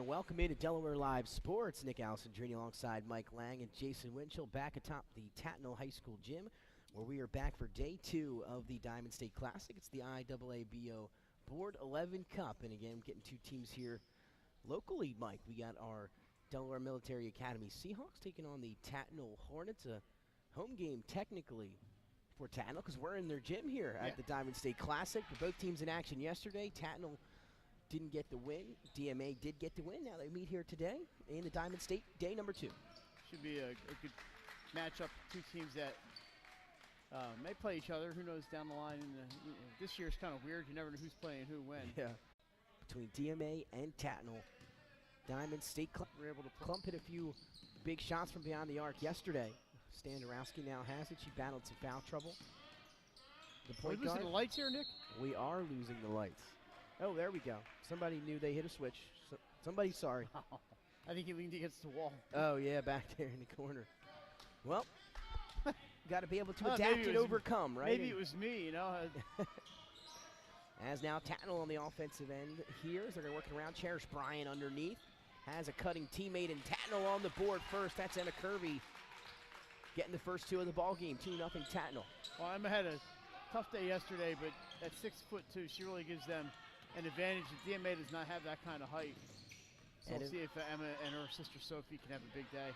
And welcome into Delaware Live Sports. Nick Allison joining alongside Mike Lang and Jason Winchell back atop the Tatnall High School gym, where we are back for day 2 of the Diamond State Classic. It's the IAABO Board 11 Cup. And again, getting two teams here locally, Mike. We got our Delaware Military Academy Seahawks taking on the Tatnall Hornets, a home game technically for Tatnall because we're in their gym here at the Diamond State Classic. Both teams in action yesterday. Tatnall didn't get the win. DMA did get the win. Now they meet here today in the Diamond State, day number 2. Should be a good matchup. Two teams that may play each other. Who knows down the line? This year's kind of weird. You never know who's playing who when. Yeah. Between DMA and Tatnall, Diamond State were able to clump hit a few big shots from beyond the arc yesterday. Stan Dorowski now has it. She battled some foul trouble. The point Are we losing the lights here, Nick? We are losing the lights. Oh, there we go. Somebody knew they hit a switch. Somebody's sorry. I think he leaned against the wall. Oh, yeah, back there in the corner. Well, got to be able to adapt and overcome, right? Maybe it was me, you know. As now Tatnall on the offensive end here. As they're working around. Cherish Bryan underneath. Has a cutting teammate, and Tatnall on the board first. That's Emma Kirby getting the first 2 of the ball game. 2-0 Tatnall. Well, Emma had a tough day yesterday, but at 6'2", she really gives them an advantage. The DMA does not have that kind of height. So we'll see if Emma and her sister Sophie can have a big day.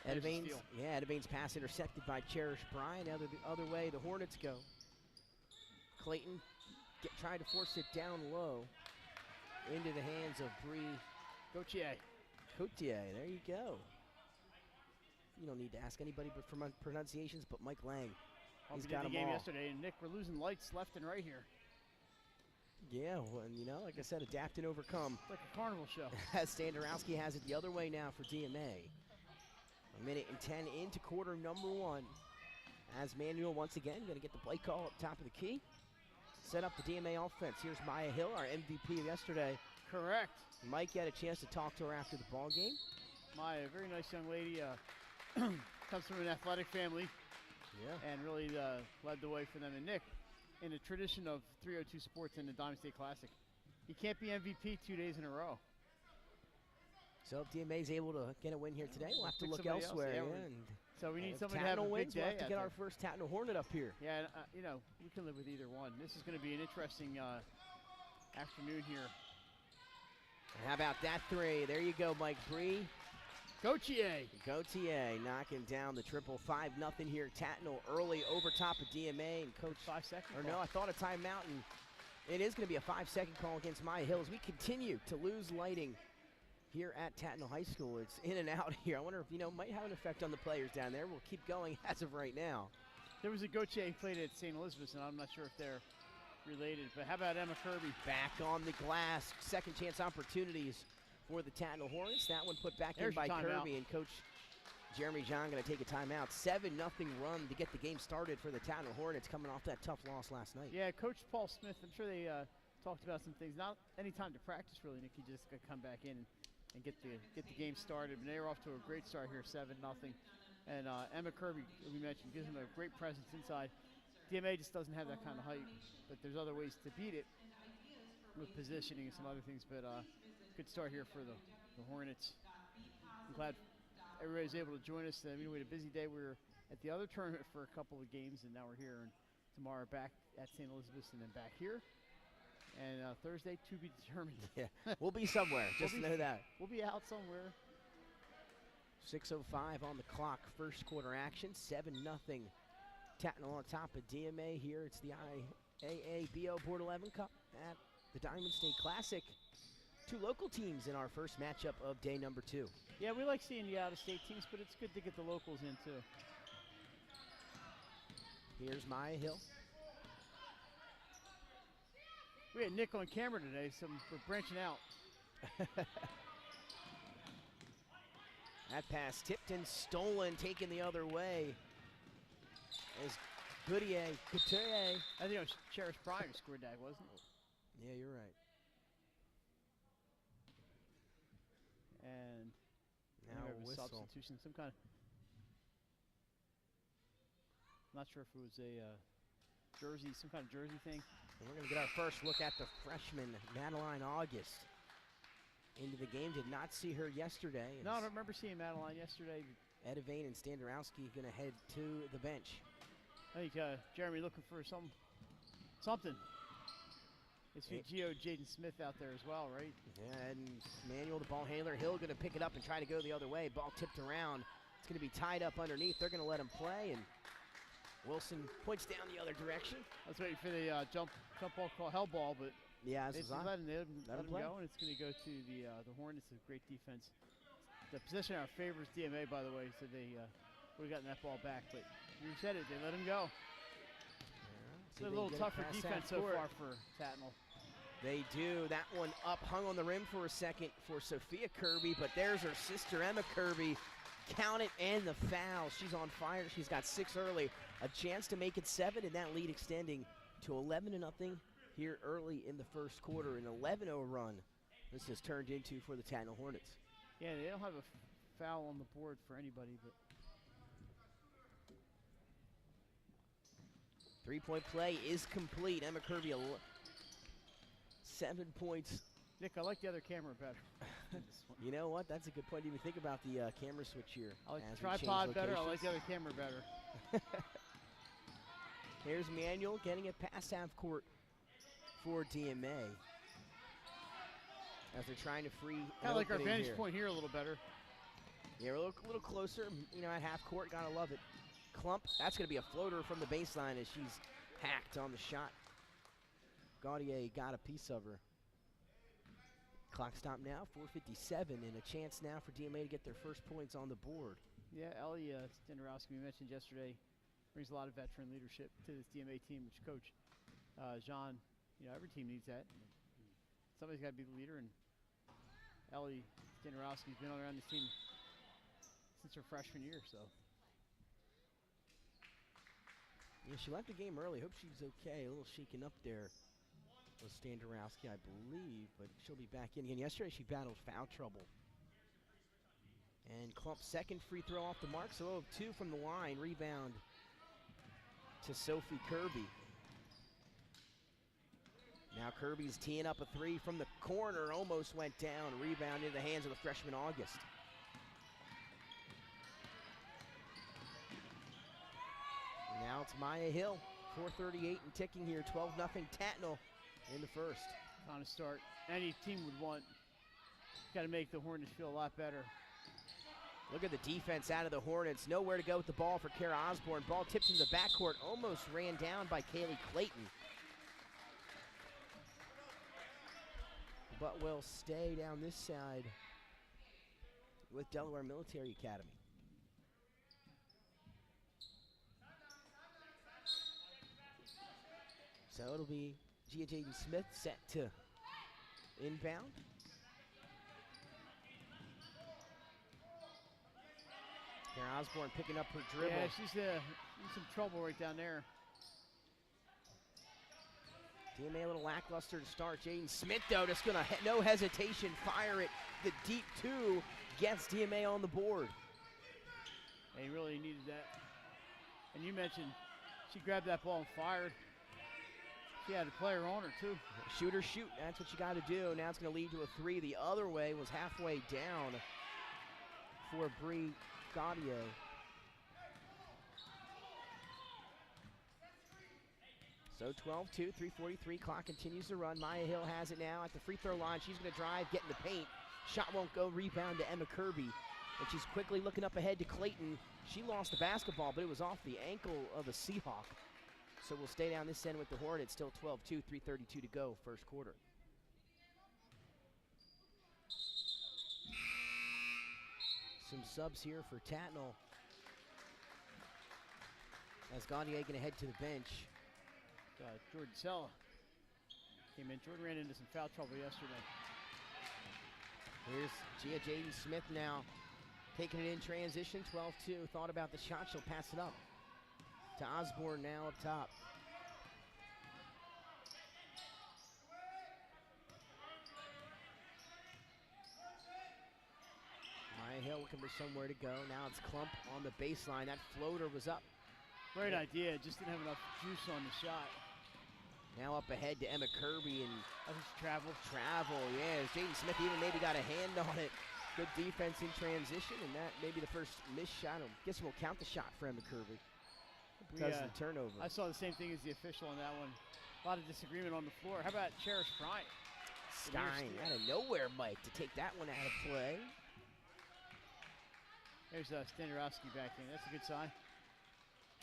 Etta Bain's pass intercepted by Cherish Bryan. The other way, the Hornets go. Clayton trying to force it down low into the hands of Bree Gautier. There you go. You don't need to ask anybody but for pronunciations, but Mike Lang. He's got the them game all. Yesterday, and Nick, we're losing lights left and right here. Yeah, well, and like I said, adapt and overcome. It's like a carnival show. As Stan Dorowski has it the other way now for DMA. 1:10 into quarter number 1. As Manuel once again going to get the play call up top of the key. Set up the DMA offense. Here's Maya Hill, our MVP of yesterday. Correct. Mike had a chance to talk to her after the ball game. Maya, very nice young lady. Comes from an athletic family. Yeah. And really led the way for them. And Nick, in the tradition of 302 sports in the Diamond State Classic, you can't be MVP 2 days in a row. So if DMA's able to get a win here today, we'll have to look elsewhere. So we need someone to have a big day. We'll have to get our first Tatnall Hornet up here. Yeah, we can live with either one. This is going to be an interesting afternoon here. How about that 3? There you go, Mike. Bree Gautier knocking down the triple. 5-0 here. Tatnall early over top of DMA, and coach 5 seconds. Or no, I thought a timeout, and it is going to be a 5-second call against Maya Hill as we continue to lose lighting here at Tatnall High School. It's in and out here. I wonder if might have an effect on the players down there. We'll keep going as of right now. There was a Gautier who played at St. Elizabeth's, and I'm not sure if they're related. But how about Emma Kirby? Back on the glass. Second chance opportunities for the Tatnall Hornets. That one put back in by Kirby, and Coach Jeremy John going to take a timeout. 7-0 run to get the game started for the Tatnall Hornets, coming off that tough loss last night. Yeah, Coach Paul Smith, I'm sure they talked about some things. Not any time to practice, really, Nick. You just got to come back in and get the game started. And they were off to a great start here, 7-0. And Emma Kirby, we mentioned, gives them a great presence inside. DMA just doesn't have that kind of height, but there's other ways to beat it with positioning and some other things. But good start here for the Hornets. I'm glad everybody's able to join us. We had a busy day. We were at the other tournament for a couple of games, and now we're here. And tomorrow back at St. Elizabeth's and then back here. And Thursday, to be determined. Yeah, we'll be somewhere. Just know that. We'll be out somewhere. 6:05 on the clock. First quarter action. 7-0. Tatnall on top of DMA here. It's the IAABO Board 11 Cup at the Diamond State Classic. 2 local teams in our first matchup of day number 2. Yeah, we like seeing the out-of-state teams, but it's good to get the locals in too. Here's Maya Hill. We had Nick on camera today, so we're branching out. That pass tipped and stolen, taken the other way. As Gautier. I think it was Cherish Bryan who scored that, wasn't it? Yeah, you're right. And now a whistle. Substitution, some kind of. Not sure if it was a jersey, some kind of jersey thing. And we're going to get our first look at the freshman, Madeline August. into the game. Did not see her yesterday. No, I don't remember seeing Madeline yesterday. Edivane and Standarowski going to head to the bench. I think Jeremy looking for something. It's Gio Jaden Smith out there as well, right? Yeah, and Manuel, the ball handler, Hill going to pick it up and try to go the other way. Ball tipped around. It's going to be tied up underneath. They're going to let him play, and Wilson points down the other direction. I was waiting for the jump ball call, hell ball, but yeah, they let him go, and it's going to go to the Hornets. A great defense. The position our favors DMA, by the way, so they would have gotten that ball back, but you said it, they let him go. It's a little tougher defense so far for Tatnall. They do. That one up, hung on the rim for a second for Sophia Kirby, but there's her sister, Emma Kirby. Count it, and the foul. She's on fire. She's got 6 early. A chance to make it 7, and that lead extending to 11-0 here early in the first quarter. An 11-0 run this has turned into for the Tatnall Hornets. Yeah, they don't have a foul on the board for anybody, but 3-point play is complete. Emma Kirby, 7 points. Nick, I like the other camera better. You know what? That's a good point to even think about the camera switch here. I like the tripod better. I like the other camera better. Here's Manuel getting it past half court for DMA. As they're trying to free. Kind of like our vantage point here a little better. Yeah, we're a little closer, at half court. Gotta love it. Klump, that's going to be a floater from the baseline as she's hacked on the shot. Gaudier got a piece of her. Clock stop now, 4:57, and a chance now for DMA to get their first points on the board. Yeah, Ellie Stenderowski, we mentioned yesterday, brings a lot of veteran leadership to this DMA team, which Coach Jean, every team needs that. Somebody's got to be the leader, and Ellie Stenderowski's been around this team since her freshman year, so. Yeah, she left the game early. Hope she's okay. A little shaken up there was Standarowski, I believe, but she'll be back in again. Yesterday she battled foul trouble. And Klump's second free throw off the mark, so 2 from the line. Rebound to Sophie Kirby. Now Kirby's teeing up a 3 from the corner, almost went down. Rebound into the hands of the freshman August. Now it's Maya Hill, 4:38 and ticking here, 12-0 Tatnall in the first. On a start, any team would want. Got to make the Hornets feel a lot better. Look at the defense out of the Hornets. Nowhere to go with the ball for Kara Osborne. Ball tipped into the backcourt, almost ran down by Kaylee Clayton. But will stay down this side with Delaware Military Academy. So it'll be Gia Jaden Smith set to inbound. Kara Osborne picking up her dribble. Yeah, she's in some trouble right down there. DMA a little lackluster to start. Jaden Smith, though, just going to, no hesitation, fire it. The deep 2 gets DMA on the board. They really needed that. And you mentioned she grabbed that ball and fired. She had a player on her, too. Shoot or shoot. That's what you got to do. Now it's going to lead to a 3. The other way was halfway down for Bree Gaudier. So 12-2, 3:43. Clock continues to run. Maya Hill has it now at the free throw line. She's going to drive, get in the paint. Shot won't go. Rebound to Emma Kirby. And she's quickly looking up ahead to Clayton. She lost the basketball, but it was off the ankle of a Seahawk. So we'll stay down this end with the Hornets. Still 12-2, 3:32 to go, first quarter. Some subs here for Tatnall. As Gaudier going to head to the bench. Jordan Sella came in. Jordan ran into some foul trouble yesterday. Here's Gia Jaden Smith now. Taking it in transition, 12-2. Thought about the shot, she'll pass it up to Osborne now up top. Maya Hill looking for somewhere to go. Now it's Klump on the baseline. That floater was up. Great idea, just didn't have enough juice on the shot. Now up ahead to Emma Kirby and travel. Yeah, Jaden Smith even maybe got a hand on it. Good defense in transition, and that maybe the first missed shot. I guess we'll count the shot for Emma Kirby because of the turnover. I saw the same thing as the official on that one. A lot of disagreement on the floor. How about Cherish Bryant? Stein out of nowhere, Mike, to take that one out of play. There's Standarowski back in. That's a good sign.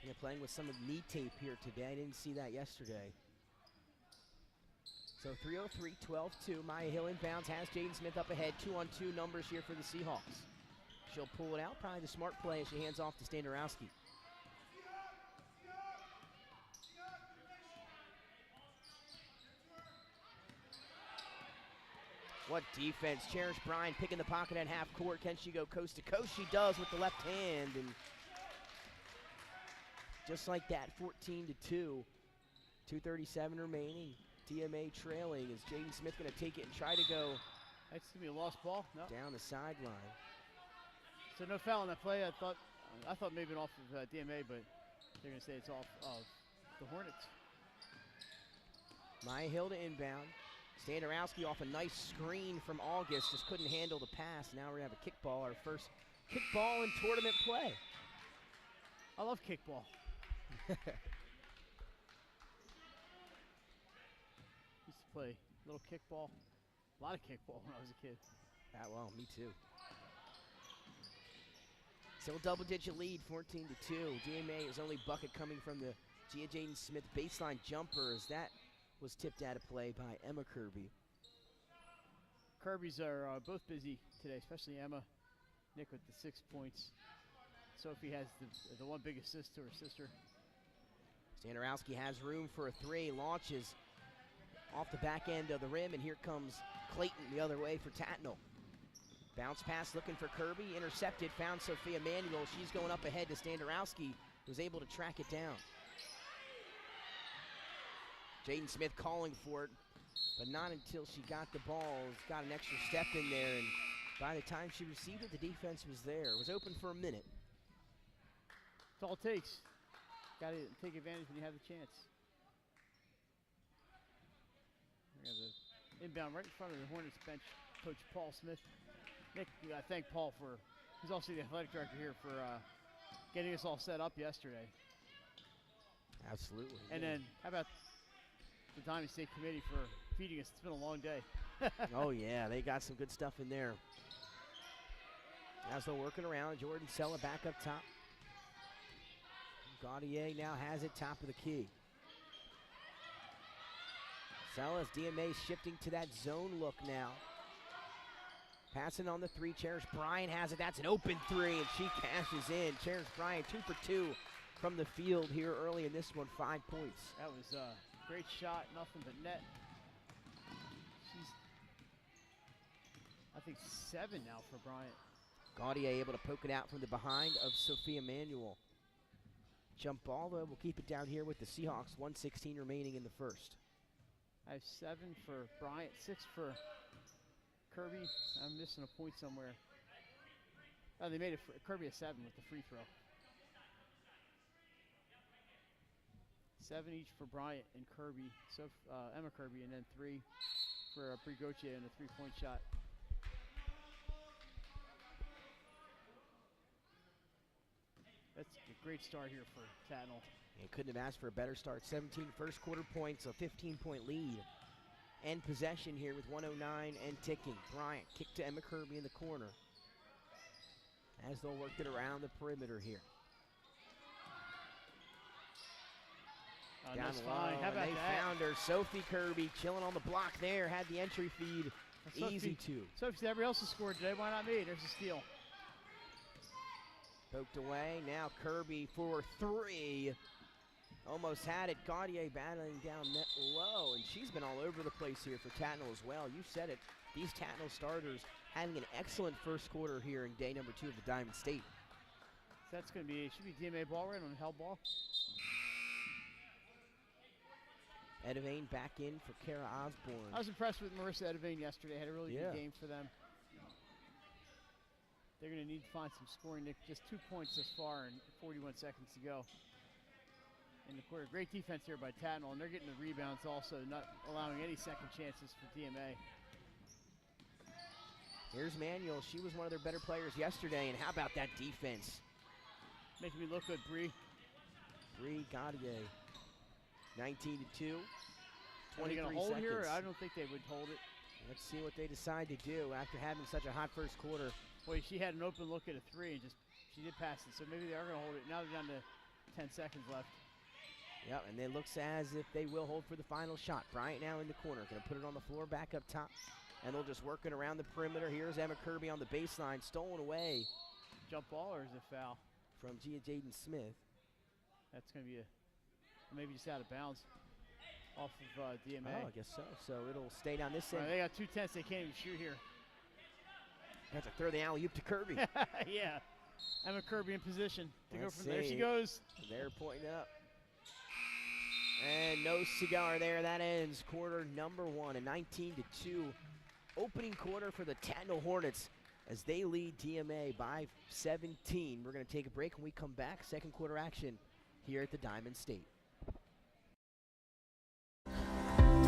Yeah, playing with some of knee tape here today. I didn't see that yesterday. So 3:03, 12-2. Maya Hill inbounds, has Jaden Smith up ahead. 2-on-2 numbers here for the Seahawks. She'll pull it out. Probably the smart play as she hands off to Standarowski. What defense. Cherish Bryan picking the pocket at half court. Can she go coast to coast? She does with the left hand. And just like that, 14-2. 2:37 remaining. DMA trailing. Is Jaden Smith going to take it and try to go? That's going to be a lost ball. No. Down the sideline. So no foul on that play. I thought maybe off of DMA, but they're going to say it's off of the Hornets. Maya Hill to inbound. Standarowski off a nice screen from August. Just couldn't handle the pass. Now we're going to have a kickball. Our first kickball in tournament play. I love kickball. Used to play a little kickball. A lot of kickball when I was a kid. Well, me too. Still double-digit lead, 14-2. DMA is only bucket coming from the Gia Jaden Smith baseline jumper as that was tipped out of play by Emma Kirby. Kirby's are both busy today, especially Emma. Nick with the 6 points. Sophie has the one big assist to her sister. Standarowski has room for a three, launches off the back end of the rim, and here comes Clayton the other way for Tatnall. Bounce pass looking for Kirby, intercepted, found Sophia Manuel. She's going up ahead to Standarowski, who's able to track it down. Jaden Smith calling for it, but not until she got the ball. Got an extra step in there, and by the time she received it, the defense was there. It was open for a minute. That's all it takes. Got to take advantage when you have the chance. We have the inbound right in front of the Hornets bench, Coach Paul Smith. Nick, I thank Paul for, he's also the athletic director here, for getting us all set up yesterday. Absolutely. And then, how about the Diamond State Committee for feeding us? It's been a long day. Oh, yeah, they got some good stuff in there. As they're working around, Jordan Sella back up top. Gaudier now has it top of the key. Sella's DMA shifting to that zone look now. Passing on the three, Cherish Bryant has it. That's an open three, and she cashes in. Cherish Bryant 2 for 2 from the field here early in this one, 5 points. That was a great shot, nothing but net. She's, I think, 7 now for Bryant. Gaudier able to poke it out from the behind of Sophia Manuel. Jump ball, though, we'll keep it down here with the Seahawks, 1:16 remaining in the first. I have 7 for Bryant, 6 for Kirby. I'm missing a point somewhere. Oh, they made it for Kirby a 7 with the free throw. 7 each for Bryant and Kirby, so Emma Kirby, and then 3 for Brie Gauthier and a 3-point shot. That's a great start here for Tatnall. And couldn't have asked for a better start. 17 first quarter points, a 15-point lead. And possession here with 1:09 and ticking. Bryant kick to Emma Kirby in the corner as they'll work it around the perimeter here. Down that's low, fine. How about they that? found her. Sophie Kirby chilling on the block there. Had the entry feed. Easy two. Sophie, everybody else has scored today. Why not me? There's a steal. Poked away. Now Kirby for 3. Almost had it. Gaudier battling down net low, and she's been all over the place here for Tatnall as well. You said it. These Tatnall starters having an excellent first quarter here in day number 2 of the Diamond State. So that's going to be, should be DMA ball right on hell ball. Edivane back in for Kara Osborne. I was impressed with Marissa Edivane yesterday. Had a really good game for them. They're going to need to find some scoring. Nick, just 2 points thus far and 41 seconds to go in the quarter. Great defense here by Tatnall, and they're getting the rebounds also, not allowing any second chances for DMA. Here's Manuel. She was one of their better players yesterday, and how about that defense? Making me look good, Bree. Bree Gaudier, 19-2. Are they going to hold here? I don't think they would hold it. Let's see what they decide to do after having such a hot first quarter. Boy, she had an open look at a three, and she did pass it, so maybe they are going to hold it. Now they're down to 10 seconds left. Yep, and it looks as if they will hold for the final shot. Bryant now in the corner, going to put it on the floor, back up top, and they'll just work it around the perimeter. Here's Emma Kirby on the baseline, stolen away. Jump ball, or is it foul? From Jaden Smith. That's going to be maybe just out of bounds off of DMA. Oh, I guess so. So it'll stay down this end. Right, they got 2 tenths. They can't even shoot here. Have to throw the alley-oop to Kirby. Yeah. Emma Kirby in position to go from there. See. She goes. They're pointing up. And no cigar there. That ends quarter number 1, a 19-2 opening quarter for the Tatnall Hornets as they lead DMA by 17. We're going to take a break. When we come back, second quarter action here at the Diamond State.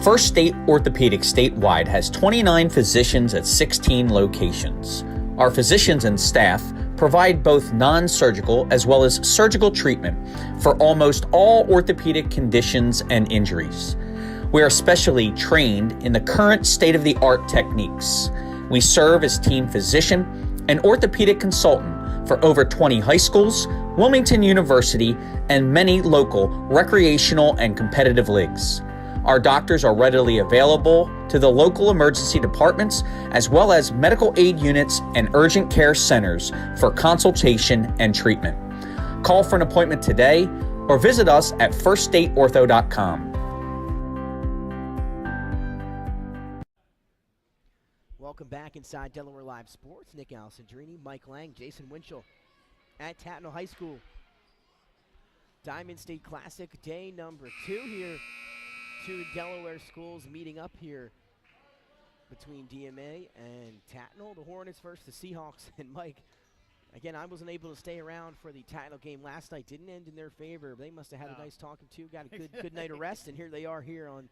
First State Orthopedic statewide has 29 physicians at 16 locations. Our physicians and staff provide both non-surgical as well as surgical treatment for almost all orthopedic conditions and injuries. We are specially trained in the current state-of-the-art techniques. We serve as team physician and orthopedic consultant for over 20 high schools, Wilmington University, and many local recreational and competitive leagues. Our doctors are readily available to the local emergency departments as well as medical aid units and urgent care centers for consultation and treatment. Call for an appointment today or visit us at firststateortho.com. Welcome back inside Delaware Live Sports. Nick Alessandrini, Mike Lang, Jason Winchell at Tatnall High School. Diamond State Classic day number 2 here. 2 Delaware schools meeting up here between DMA and Tatnall. The Hornets versus the Seahawks. And Mike, again, I wasn't able to stay around for the Tatnall game last night. Didn't end in their favor. They must have had a nice talking to. Got a good night of rest, and here they are here on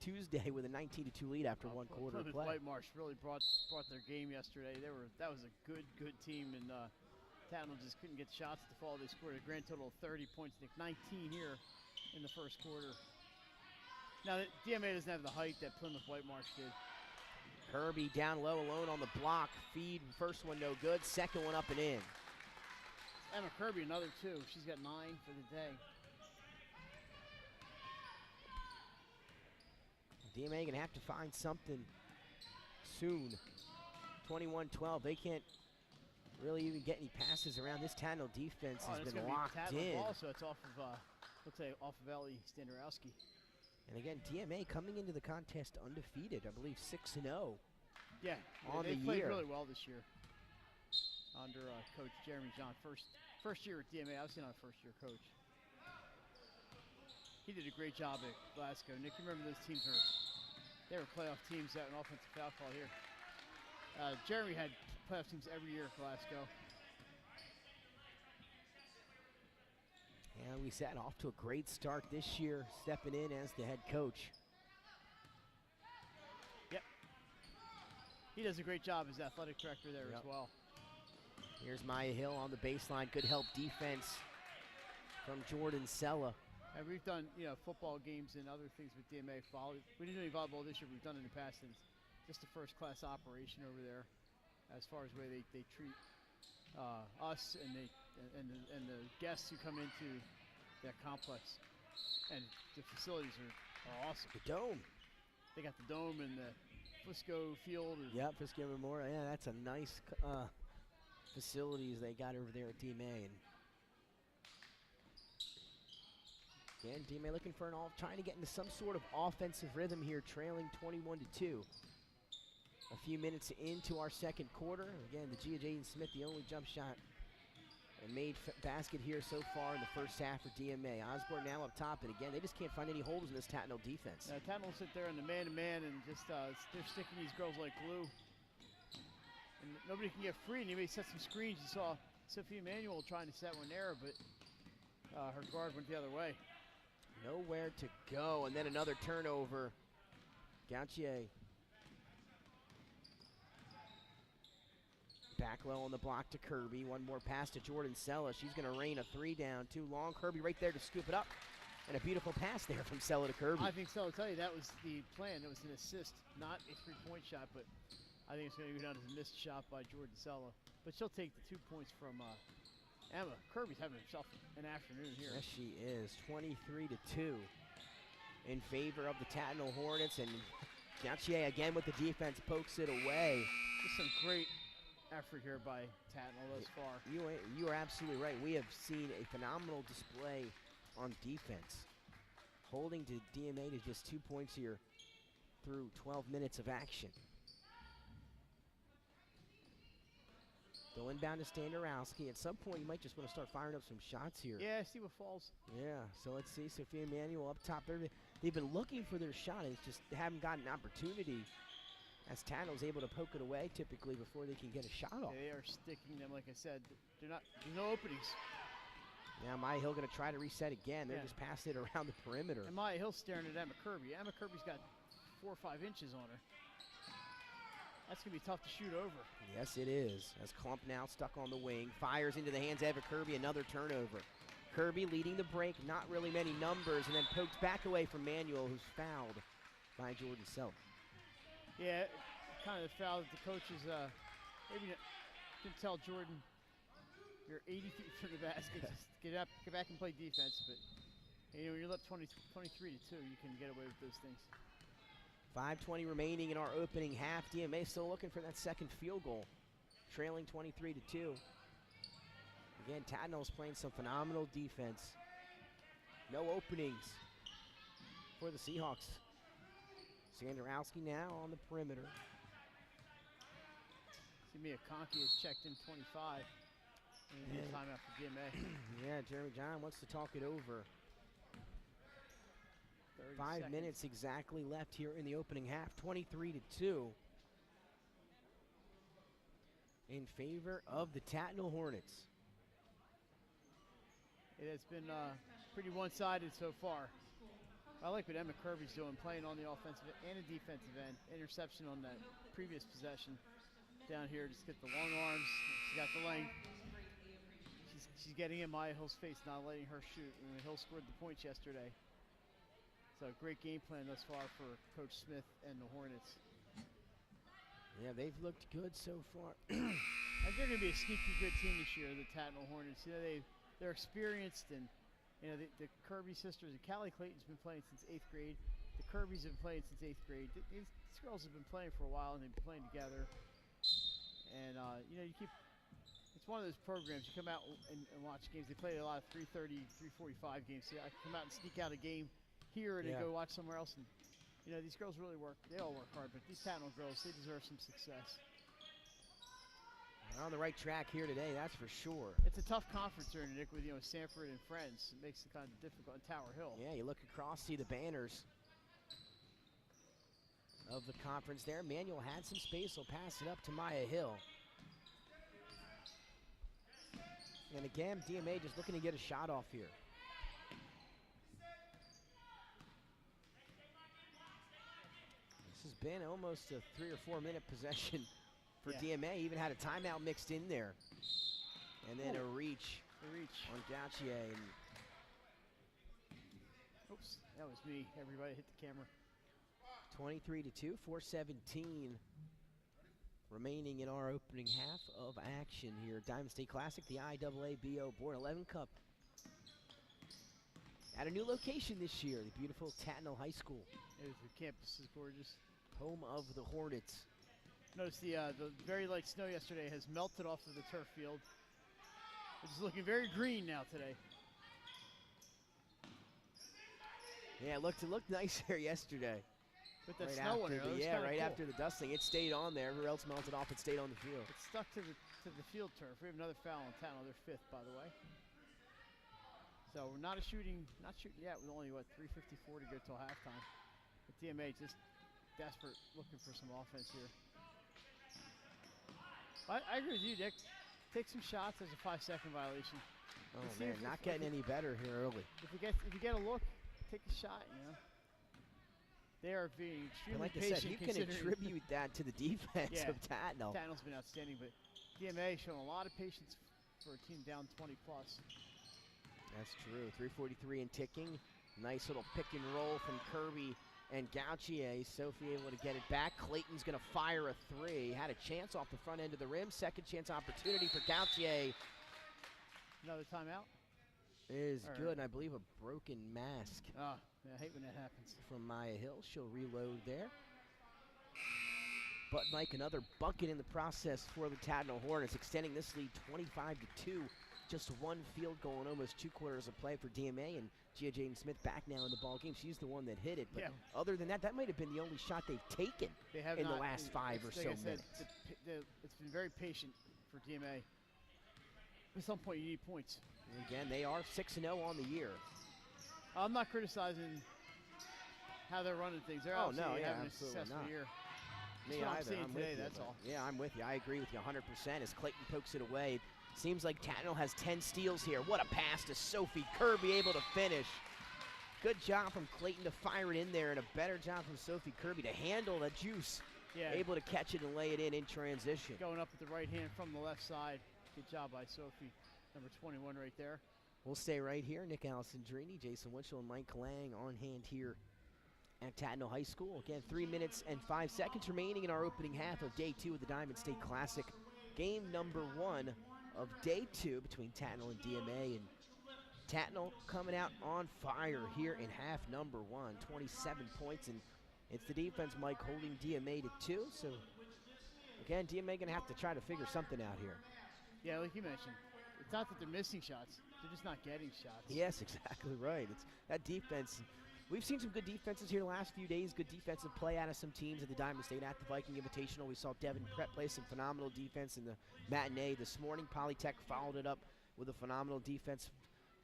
Tuesday with a 19-2 lead after one quarter of play. White Marsh really brought their game yesterday. That was a good team, and Tatnall just couldn't get shots to fall. They scored a grand total of 30 points. Nick, 19 here in the first quarter. Now, DMA doesn't have the height that Plymouth White Marsh did. Kirby down low, alone on the block. Feed, first one no good. Second one up and in. Emma Kirby, another 2. She's got 9 for the day. DMA going to have to find something soon. 21-12. They can't really even get any passes around. This Tatnall defense has been locked in. Also, it's off of, looks like off of Ellie Standarowski. And again, DMA coming into the contest undefeated, I believe 6-0. Yeah, on the year. They played really well this year under Coach Jeremy John. First year at DMA, I was our first-year coach. He did a great job at Glasgow. Nick, you remember those teams they were playoff teams that an offensive foul call here. Jeremy had playoff teams every year at Glasgow. And we sat off to a great start this year, stepping in as the head coach. Yep. He does a great job as athletic director there as well. Here's Maya Hill on the baseline. Good help defense from Jordan Sella. And we've done, football games and other things with DMA. We didn't do any volleyball this year. We've done it in the past, and it's just a first-class operation over there as far as the way they treat us and the guests who come into that complex. And the facilities are awesome. The dome. They got the dome and the Frisco Field. Yep, Frisco Memorial. Yeah, that's a nice facilities they got over there at DMA. And again, DMA looking for trying to get into some sort of offensive rhythm here, trailing 21-2. A few minutes into our second quarter. Again, the Jaden Smith, the only jump shot and made basket here so far in the first half for DMA. Osborne now up top, and again, they just can't find any holes in this Tatnall defense. Tatnall sit there in the man-to-man and just they're sticking these girls like glue. And nobody can get free, and he may set some screens. You saw Sophia Emanuel trying to set one there, but Her guard went the other way. Nowhere to go, and then another turnover. Gautier back low on the block to Kirby. One more pass to Jordan Sella. She's going to rain a 3 down, too long. Kirby right there to scoop it up. And a beautiful pass there from Sella to Kirby. I think so. I'll tell you, that was the plan. It was an assist, not a three-point shot, but I think it's going to go down as a missed shot by Jordan Sella. But she'll take the 2 points from Emma. Kirby's having herself an afternoon here. Yes, she is. 23-2 in favor of the Tatnall Hornets. And Gautier again with the defense pokes it away. Just some great effort here by Tatnall thus far. You are absolutely right. We have seen a phenomenal display on defense, holding to DMA to just 2 points here through 12 minutes of action. Go inbound to Standarowski. At some point, you might just want to start firing up some shots here. Yeah, see what falls. Yeah, so let's see. Sophia Emanuel up top there. They've been looking for their shot and just haven't gotten an opportunity, as Tatnall's able to poke it away typically before they can get a shot off. They are sticking them, like I said. There's no openings. Now Maya Hill going to try to reset again. They're just passing it around the perimeter. And Maya Hill's staring at Emma Kirby. Emma Kirby's got 4 or 5 inches on her. That's going to be tough to shoot over. Yes, it is. As Klump now stuck on the wing. Fires into the hands of Eva Kirby. Another turnover. Kirby leading the break. Not really many numbers. And then poked back away from Manuel, who's fouled by Jordan Self. Yeah, kind of the foul that the coaches maybe can tell Jordan, you're 80 feet from the basket. Just get back and play defense. But when you're up 23-2, you can get away with those things. 5:20 remaining in our opening half. DMA still looking for that second field goal, trailing 23-2. Again, Tatnall's playing some phenomenal defense. No openings for the Seahawks. Sandorowski now on the perimeter. See, Mia Conkey has checked in 25. And a timeout for DMA. Yeah, Jeremy John wants to talk it over. 5 minutes exactly left here in the opening half. 23-2 in favor of the Tatnall Hornets. It has been pretty one-sided so far. I like what Emma Kirby's doing, playing on the offensive and the defensive end. Interception on that previous possession down here. Just get the long arms. She's got the length. She's getting in Maya Hill's face, not letting her shoot. And Hill scored the points yesterday. So great game plan thus far for Coach Smith and the Hornets. Yeah, they've looked good so far. I think they're going to be a sneaky good team this year, the Tatnall Hornets. You know, they're experienced, and you know the Kirby sisters. And Callie Clayton's been playing since 8th grade. The Kirbys have been playing since 8th grade. These girls have been playing for a while, and they've been playing together. And you know, it's one of those programs. You come out and watch games. They play a lot of 3:30, 3:45 games. So I come out and sneak out a game here and then go watch somewhere else. And you know, these girls really work. They all work hard, but these Tatnall girls, they deserve some success. They're on the right track here today, that's for sure. It's a tough conference here, Nick, with Sanford and Friends. It makes it kind of difficult in Tower Hill. Yeah, you look across, see the banners of the conference there. Manuel had some space, will pass it up to Maya Hill. And again, DMA just looking to get a shot off here. This has been almost a 3 or 4 minute possession for DMA. Even had a timeout mixed in there. And then a reach on Gautier. Oops, that was me. Everybody hit the camera. 23-2, 4:17 remaining in our opening half of action here. Diamond State Classic, the IAABO Board 11 Cup. At a new location this year, the beautiful Tatnall High School. The campus is gorgeous. Home of the Hornets. Notice the very light snow yesterday has melted off of the turf field. It's looking very green now today. Yeah, it looked nice there yesterday. With that snow on it, after the dusting, it stayed on there. Everywhere else melted off, it stayed on the field. It stuck to the field turf. We have another foul on Tatnall. They're 5th, by the way. So we're not shooting yet. We're only 3:54 to go till halftime. But DMA just desperate, looking for some offense here. I agree with you, Dick. Take some shots. There's a 5-second violation. Oh see man, if- not if- getting if- any better here early. If you get a look, take a shot. They are being And extremely like I patient. said, you can considering attribute that to the defense Yeah. of Tatnall. Tatnall's been outstanding, but DMA showing a lot of patience for a team down 20 plus. That's true. 3:43 and ticking. Nice little pick and roll from Kirby and Gautier. Sophie able to get it back. Clayton's going to fire a three. Had a chance off the front end of the rim. Second chance opportunity for Gautier Another timeout. is All good. right. And I believe a broken mask Oh, I hate when that happens. from Maya Hill. She'll reload there. But Mike, another bucket in the process for the Tatnall Hornets, extending this lead 25-2. Just one field goal in almost 2 quarters of play for DMA, and Gia Jaden Smith back now in the ball game. She's the one that hit it. But Yeah. other than that, that might have been the only shot they've taken They have in the not- last 5 or it's like so I said, minutes. it's been very patient for DMA. At some point, you need points. And again, they are 6-0 on the year. I'm not criticizing how they're running things. They're Oh, no, absolutely yeah, having a absolutely successful not. year. Me what I'm either. seeing I'm today, with you, that's but- all. Yeah, I'm with you. I agree with you 100% as Clayton pokes it away. Seems like Tatnall has 10 steals here. What a pass to Sophie Kirby, able to finish. Good job from Clayton to fire it in there, and a better job from Sophie Kirby to handle the juice. Yeah, Able to catch it and lay it in transition. going up with the right hand from the left side. Good job by Sophie, number 21 right there. We'll stay right here. Nick Alessandrini, Jason Winchell, and Mike Lang on hand here at Tatnall High School. Again, 3 minutes and 5 seconds remaining in our opening half of day 2 of the Diamond State Classic. Game number 1 of day 2 between Tatnall and DMA. And Tatnall coming out on fire here in half number 1. 27 points, and it's the defense, Mike, holding DMA to 2. So, again, DMA going to have to try to figure something out here. Yeah, like you mentioned, it's not that they're missing shots. They're just not getting shots. Yes, exactly right. It's that defense. We've seen some good defenses here the last few days, good defensive play out of some teams at the Diamond State, at the Viking Invitational. We saw Devin Prep play some phenomenal defense in the matinee this morning. Polytech followed it up with a phenomenal defense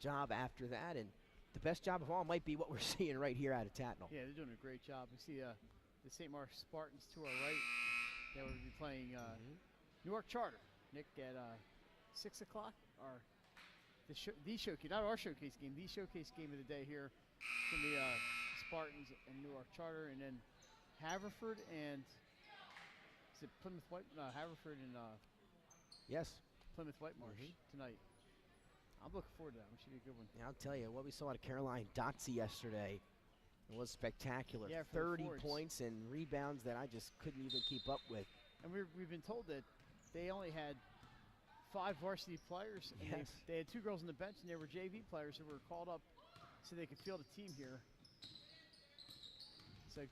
job after that. And the best job of all might be what we're seeing right here out of Tatnall. Yeah, they're doing a great job. We see the St. Mark Spartans to our right. They will be playing Newark Charter, Nick, at 6 o'clock. Or the showcase, not our showcase game, the showcase game of the day here. It's going to be Spartans and Newark Charter, and then Haverford and is it Plymouth White? No, Haverford and Yes. Plymouth Whitemarsh tonight. I'm looking forward to that. It should be a good one. Yeah, I'll tell you, what we saw out of Caroline Dotsie yesterday was spectacular. Yeah, for the 30 forwards. points and rebounds that I just couldn't even keep up with. And we've been told that they only had 5 varsity players. And Yes. they had 2 girls on the bench, and they were JV players who were called up so they could field a team here. So,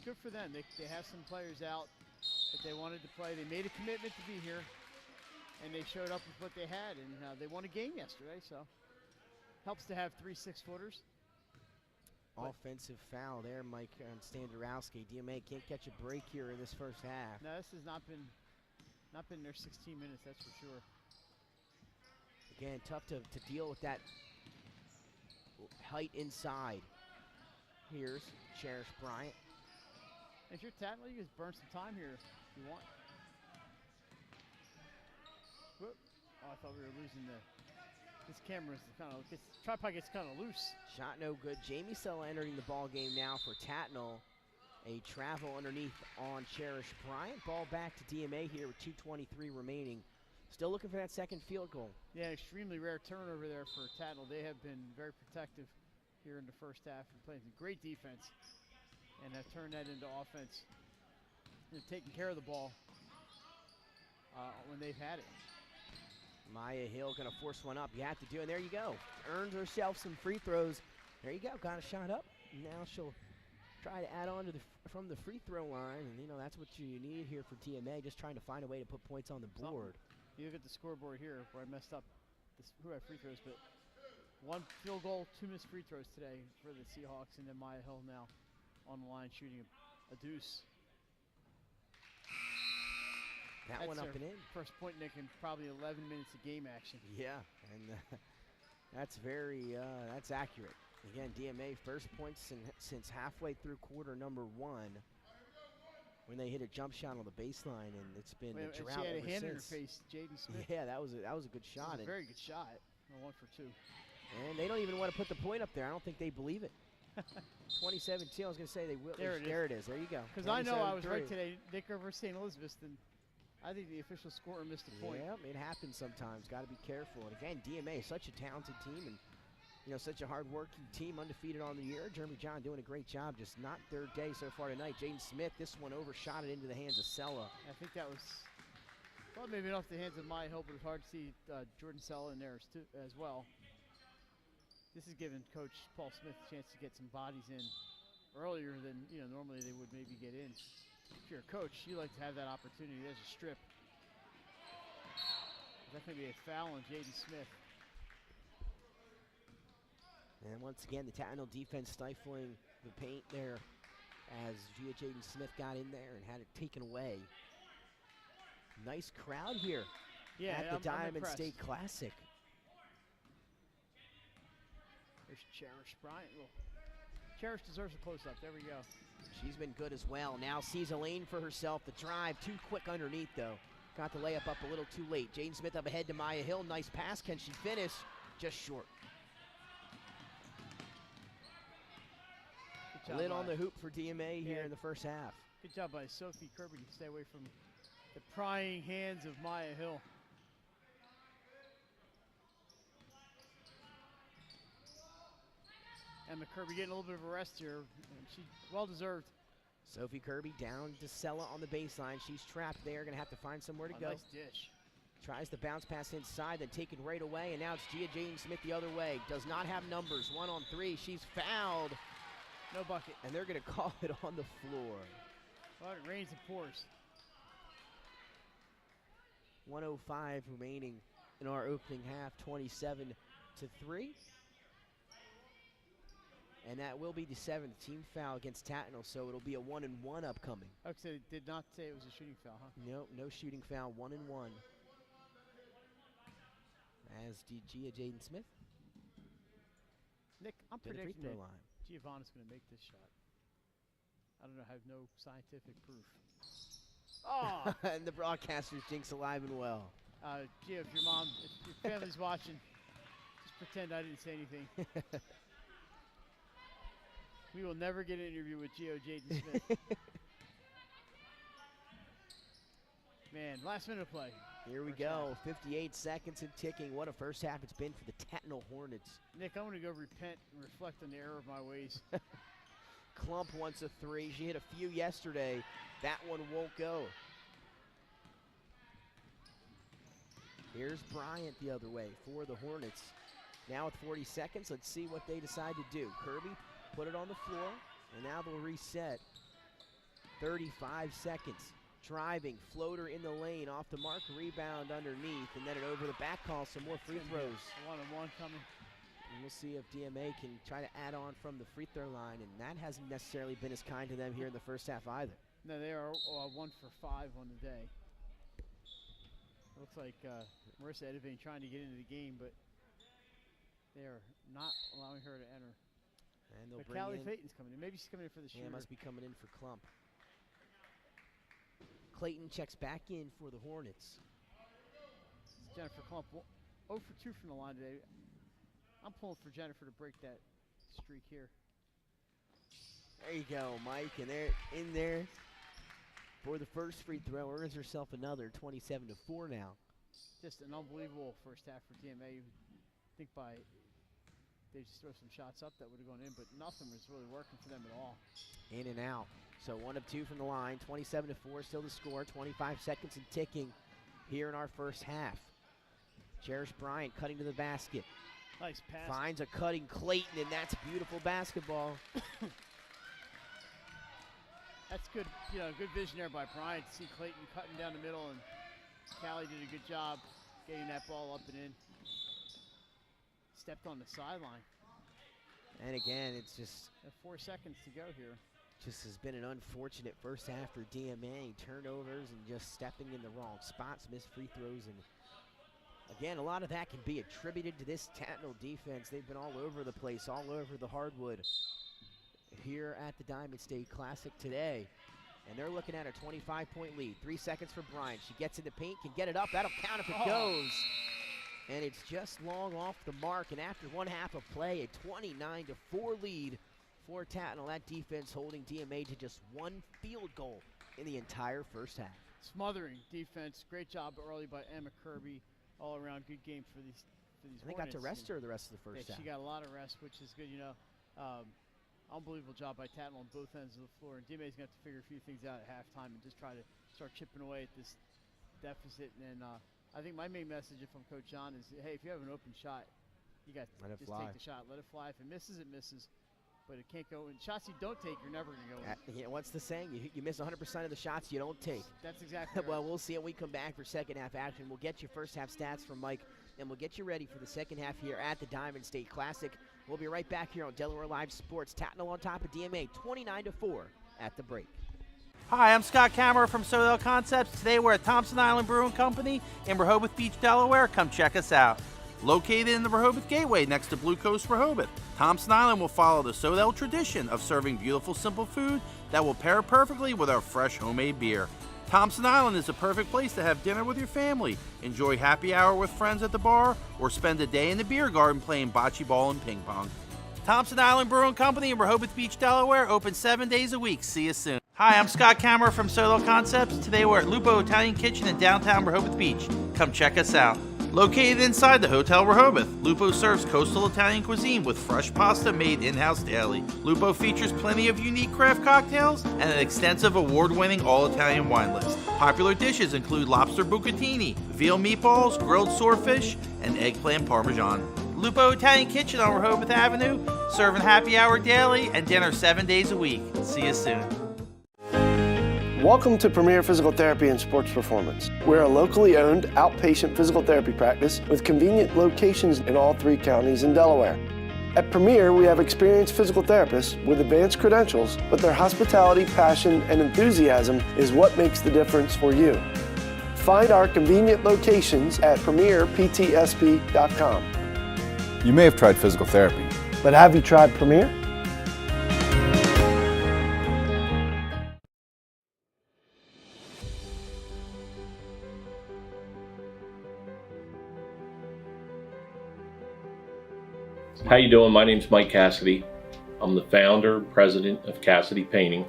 good for them. They have some players out that they wanted to play. They made a commitment to be here, and they showed up with what they had, and they won a game yesterday. So, helps to have 3 6-footers. Offensive foul there, Mike and Standarowski. DMA can't catch a break here in this first half. No, this has not been their 16 minutes. That's for sure. Again, tough to deal with that height inside. Here's Cherish Bryant. If you're Tatnall, you just burn some time here if you want. Whoop. Oh, I thought we were losing this camera's tripod gets kind of loose. Shot no good. Jamie Sella entering the ball game now for Tatnall. A travel underneath on Cherish Bryant. Ball back to DMA here with 2:23 remaining. Still looking for that second field goal. Yeah, extremely rare turnover there for Tatnall. They have been very protective here in the first half and playing some great defense and have turned that into offense and taking care of the ball when they've had it. Maya Hill going to force one up. You have to do it. And there you go. Earns herself some free throws. There you go. Got a shot up. Now she'll try to add on to from the free throw line. And, that's what you need here for DMA, just trying to find a way to put points on the board. You look at the scoreboard here where I messed up who had free throws, but 1 field goal, 2 missed free throws today for the Seahawks, and then Maya Hill now on the line shooting a deuce. That one That's up their and in. First point, Nick, in probably 11 minutes of game action. Yeah, and that's that's accurate. Again, DMA first points since halfway through quarter number 1 when they hit a jump shot on the baseline, and it's been a And drought she had a ever hand in her since. face, Jaden Smith. Yeah, that was a good It shot. was a And very good shot. 1 for 2. And they don't even want to put the point up there. I don't think they believe it. 2017, I was going to say they will. There it is. There it is. There you go. Because I know I was 27-3. right today. Nicker versus St. Elizabeth, and I think the official scorer missed a point. Yeah, it happens sometimes. Got to be careful. And again, DMA is such a talented team and such a hard-working team, undefeated on the year. Jeremy John doing a great job, just not their day so far tonight. Jaden Smith, this one overshot it into the hands of Sella. I think that was, well, maybe not off the hands of my help, but it was hard to see Jordan Sella in there as well. This is giving Coach Paul Smith a chance to get some bodies in earlier than normally they would maybe get in. If you're a coach, you like to have that opportunity. There's a strip. That's going to be a foul on Jaden Smith. And once again, the Tatnall defense stifling the paint there as Jaden Smith got in there and had it taken away. Nice crowd here at the Diamond State Classic. There's Cherish Bryant. Well, Cherish deserves a close-up. There we go. She's been good as well. Now sees a lane for herself. The drive too quick underneath, though. Got the layup up a little too late. Jaden Smith up ahead to Maya Hill. Nice pass. Can she finish? Just short. Lid on the hoop for DMA here in the first half. Good job by Sophie Kirby to stay away from the prying hands of Maya Hill. Emma Kirby getting a little bit of a rest here, and she well-deserved. Sophie Kirby down to Sella on the baseline. She's trapped there, gonna have to find somewhere to go. Nice dish. Tries the bounce pass inside, then taken right away, and now it's Jaden Smith the other way. Does not have numbers, 1 on 3. She's fouled. No bucket. And they're gonna call it on the floor. Well, it rains and pours. 1:05 remaining in our opening half, 27-3. And that will be the 7th team foul against Tatnall, so it'll be a 1-and-1 upcoming. Okay, did not say it was a shooting foul, huh? No, no shooting foul, 1-and-1. As Jaden Smith. Nick, I'm to the free predicting throw that line. Giovanna's going to make this shot. I don't know, I have no scientific proof. Oh! And the broadcasters jinx alive and well. Gio, if your family's watching, just pretend I didn't say anything. We will never get an interview with Jaden Smith. Man, last minute play. Here we go, 58 seconds and ticking. What a first half it's been for the Tatnall Hornets. Nick, I'm going to go repent and reflect on the error of my ways. Klump wants a 3. She hit a few yesterday. That one won't go. Here's Bryant the other way for the Hornets. Now with 40 seconds, let's see what they decide to do. Kirby put it on the floor, and now they'll reset. 35 seconds. Driving, floater in the lane, off the mark, rebound underneath, and then it over the back call, some more free throws. 1-on-1 coming. And we'll see if DMA can try to add on from the free throw line, and that hasn't necessarily been as kind to them here in the first half either. No, they are 1 for 5 on the day. It looks like Marissa Edivane trying to get into the game, but they are not allowing her to enter. And they'll but bring Callie in. Payton's coming in. Maybe she's coming in for the shooter. Yeah, must be coming in for Klump. Clayton checks back in for the Hornets. It's Jennifer Klump, 0 for 2 from the line today. I'm pulling for Jennifer to break that streak here. There you go, Mike, and they're in there for the first free throw. Earns herself another, 27-4 now. Just an unbelievable first half for DMA. I think they just throw some shots up that would have gone in, but nothing was really working for them at all. In and out. So 1 of 2 from the line, 27-4 still the score, 25 seconds and ticking here in our first half. Cherish Bryant cutting to the basket. Nice pass. Finds a cutting Clayton, and that's beautiful basketball. That's good, good vision there by Bryant to see Clayton cutting down the middle, and Callie did a good job getting that ball up and in. Stepped on the sideline. And again, it's just 4 seconds to go here. Just has been an unfortunate first half for DMA. Turnovers and just stepping in the wrong spots, missed free throws. And again, a lot of that can be attributed to this Tatnall defense. They've been all over the place, all over the hardwood here at the Diamond State Classic today. And they're looking at a 25-point lead. 3 seconds for Bryant. She gets in the paint, can get it up. That'll count if it goes. and it's just long off the mark. And after one half of play, a 29-4 lead for Tatnall. That defense holding DMA to just one field goal in the entire first half. Smothering defense. Great job early by Emma Kirby. All around good game for these And they got to rest her the rest of the first half. She got a lot of rest, which is good. Unbelievable job by Tatnall on both ends of the floor. And DMA's going to have to figure a few things out at halftime and just try to start chipping away at this deficit. And I think my main message from Coach John is, hey, if you have an open shot, you got to just take the shot. Let it fly. If it misses, it misses. But it can't go in. Shots you don't take, you're never going to go in. What's the saying? You miss 100% of the shots you don't take. That's exactly right. Well, we'll see when we come back for second half action. We'll get you first half stats from Mike, and we'll get you ready for the second half here at the Diamond State Classic. We'll be right back here on Delaware Live Sports. Tatnall on top of DMA, 29-4 at the break. Hi, I'm Scott Kammerer from Sodell Concepts. Today we're at Thompson Island Brewing Company in Rehoboth Beach, Delaware. Come check us out. Located in the Rehoboth Gateway next to Blue Coast Rehoboth, Thompson Island will follow the Sodell tradition of serving beautiful, simple food that will pair perfectly with our fresh homemade beer. Thompson Island is a perfect place to have dinner with your family, enjoy happy hour with friends at the bar, or spend a day in the beer garden playing bocce ball and ping pong. Thompson Island Brewing Company in Rehoboth Beach, Delaware, open 7 days a week. See you soon. Hi, I'm Scott Kammerer from Sodell Concepts. Today we're at Lupo Italian Kitchen in downtown Rehoboth Beach. Come check us out. Located inside the Hotel Rehoboth, Lupo serves coastal Italian cuisine with fresh pasta made in-house daily. Lupo features plenty of unique craft cocktails and an extensive award-winning all-Italian wine list. Popular dishes include lobster bucatini, veal meatballs, grilled swordfish, and eggplant parmesan. Lupo Italian Kitchen on Rehoboth Avenue, serving happy hour daily and dinner 7 days a week. See you soon. Welcome to Premier Physical Therapy and Sports Performance. We're a locally owned outpatient physical therapy practice with convenient locations in all 3 counties in Delaware. At Premier, we have experienced physical therapists with advanced credentials, but their hospitality, passion, and enthusiasm is what makes the difference for you. Find our convenient locations at premierptsp.com. You may have tried physical therapy, But have you tried Premier? How you doing? My name's Mike Cassidy. I'm the founder and president of Cassidy Painting.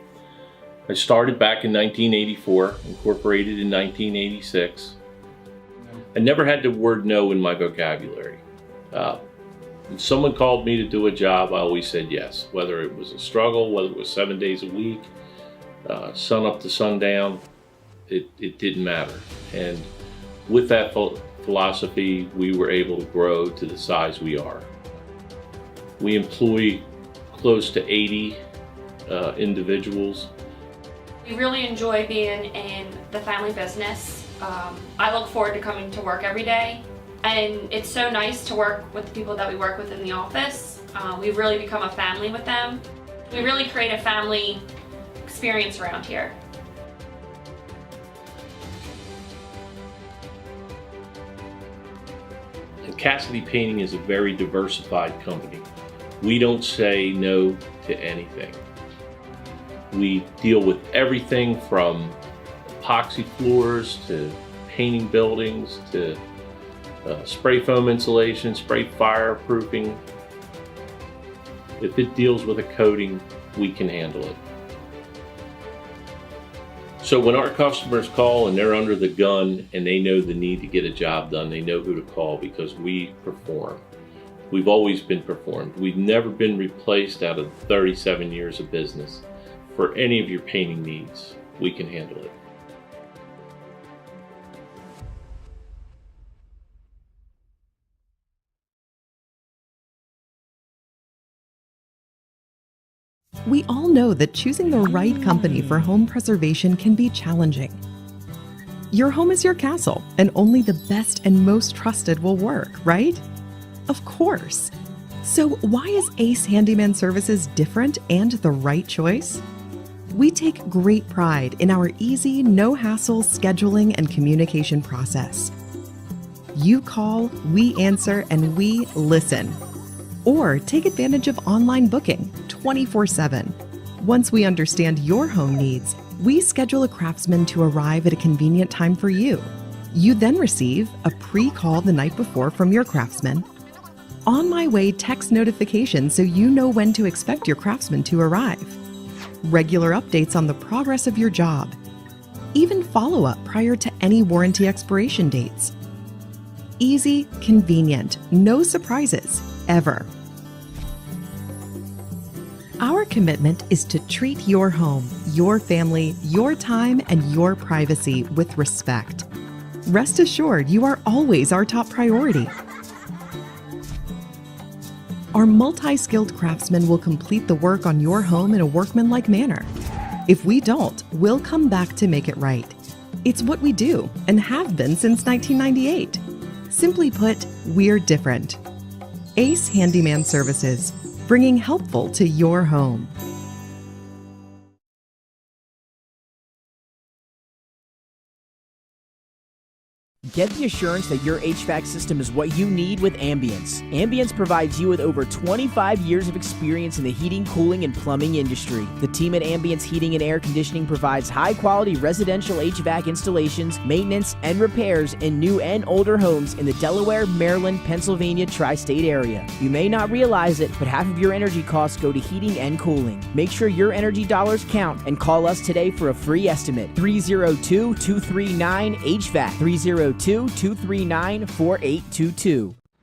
I started back in 1984, incorporated in 1986. I never had the word no in my vocabulary. If someone called me to do a job, I always said yes. Whether it was a struggle, whether it was 7 days a week, sun up to sundown, it didn't matter. And with that philosophy, we were able to grow to the size we are. We employ close to 80 individuals. We really enjoy being in the family business. I look forward to coming to work every day, and it's so nice to work with the people that we work with in the office. We've really become a family with them. We really create a family experience around here. And Cassidy Painting is a very diversified company. We don't say no to anything. We deal with everything from epoxy floors to painting buildings to spray foam insulation, spray fireproofing. If it deals with a coating, we can handle it. So when our customers call and they're under the gun and they know the need to get a job done, they know who to call because we perform. We've always been performed. We've never been replaced out of 37 years of business. For any of your painting needs, we can handle it. We all know that choosing the right company for home preservation can be challenging. Your home is your castle, and only the best and most trusted will work, right? Of course. So why is Ace Handyman Services different and the right choice? We take great pride in our easy, no-hassle scheduling and communication process. You call, we answer, and we listen. Or take advantage of online booking 24/7. Once we understand your home needs, we schedule a craftsman to arrive at a convenient time for you. You then receive a pre-call the night before from your craftsman, on my way text notification so you know when to expect your craftsman to arrive, regular updates on the progress of your job, even follow-up prior to any warranty expiration dates. Easy, convenient, no surprises, ever. Our commitment is to treat your home, your family, your time, and your privacy with respect. Rest assured, you are always our top priority. Our multi-skilled craftsmen will complete the work on your home in a workmanlike manner. If we don't, we'll come back to make it right. It's what we do and have been since 1998. Simply put, we're different. Ace Handyman Services, bringing helpful to your home. Get the assurance that your HVAC system is what you need with Ambience. Ambience provides you with over 25 years of experience in the heating, cooling, and plumbing industry. The team at Ambience Heating and Air Conditioning provides high-quality residential HVAC installations, maintenance, and repairs in new and older homes in the Delaware, Maryland, Pennsylvania tri-state area. You may not realize it, but half of your energy costs go to heating and cooling. Make sure your energy dollars count and call us today for a free estimate. 302-239-HVAC. 302-239-4822.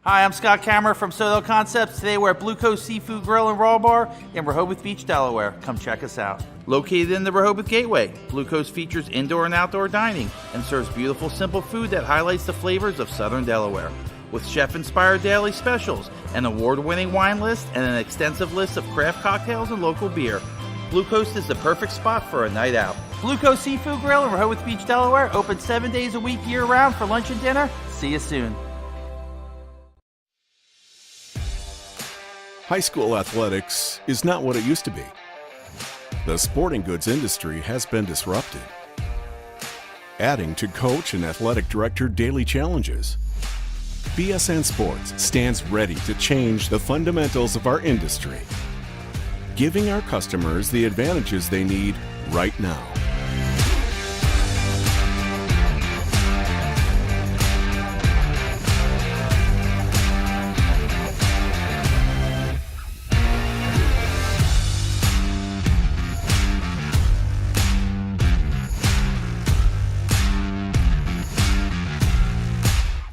Hi, I'm Scott Kammerer from Soto Concepts. Today we're at Blue Coast Seafood Grill and Raw Bar in Rehoboth Beach, Delaware. Come check us out. Located in the Rehoboth Gateway, Blue Coast features indoor and outdoor dining and serves beautiful, simple food that highlights the flavors of Southern Delaware. With chef-inspired daily specials, an award-winning wine list, and an extensive list of craft cocktails and local beer, Blue Coast is the perfect spot for a night out. Blue Coast Seafood Grill in Rehoboth Beach, Delaware, open 7 days a week year-round for lunch and dinner. See you soon. High school athletics is not what it used to be. The sporting goods industry has been disrupted, adding to coach and athletic director daily challenges. BSN Sports stands ready to change the fundamentals of our industry, giving our customers the advantages they need right now.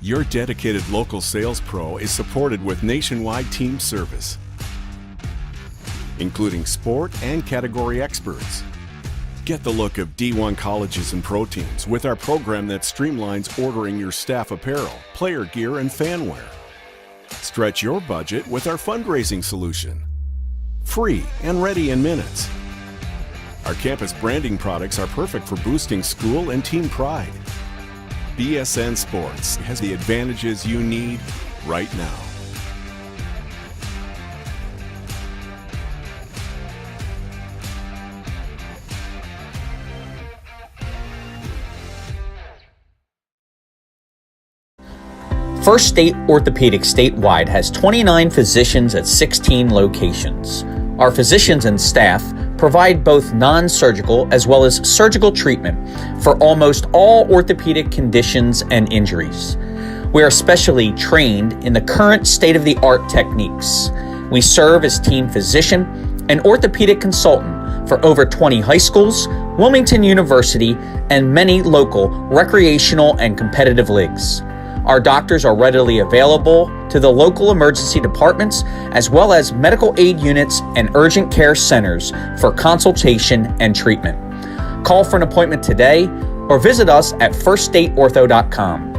Your dedicated local sales pro is supported with nationwide team service, including sport and category experts. Get the look of D1 colleges and pro teams with our program that streamlines ordering your staff apparel, player gear, and fanwear. Stretch your budget with our fundraising solution. Free and ready in minutes. Our campus branding products are perfect for boosting school and team pride. BSN Sports has the advantages you need right now. First State Orthopedic statewide has 29 physicians at 16 locations. Our physicians and staff provide both non-surgical as well as surgical treatment for almost all orthopedic conditions and injuries. We are specially trained in the current state-of-the-art techniques. We serve as team physician and orthopedic consultant for over 20 high schools, Wilmington University, and many local recreational and competitive leagues. Our doctors are readily available to the local emergency departments as well as medical aid units and urgent care centers for consultation and treatment. Call for an appointment today or visit us at firststateortho.com.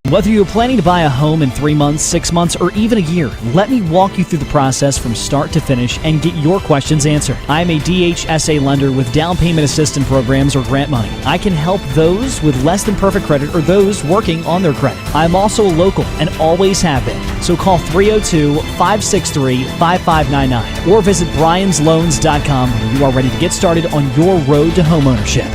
Whether you're planning to buy a home in 3 months, 6 months, or even a year, let me walk you through the process from start to finish and get your questions answered. I'm a DHSA lender with down payment assistance programs or grant money. I can help those with less than perfect credit or those working on their credit. I'm also local and always have been. So call 302-563-5599 or visit briansloans.com when you are ready to get started on your road to homeownership.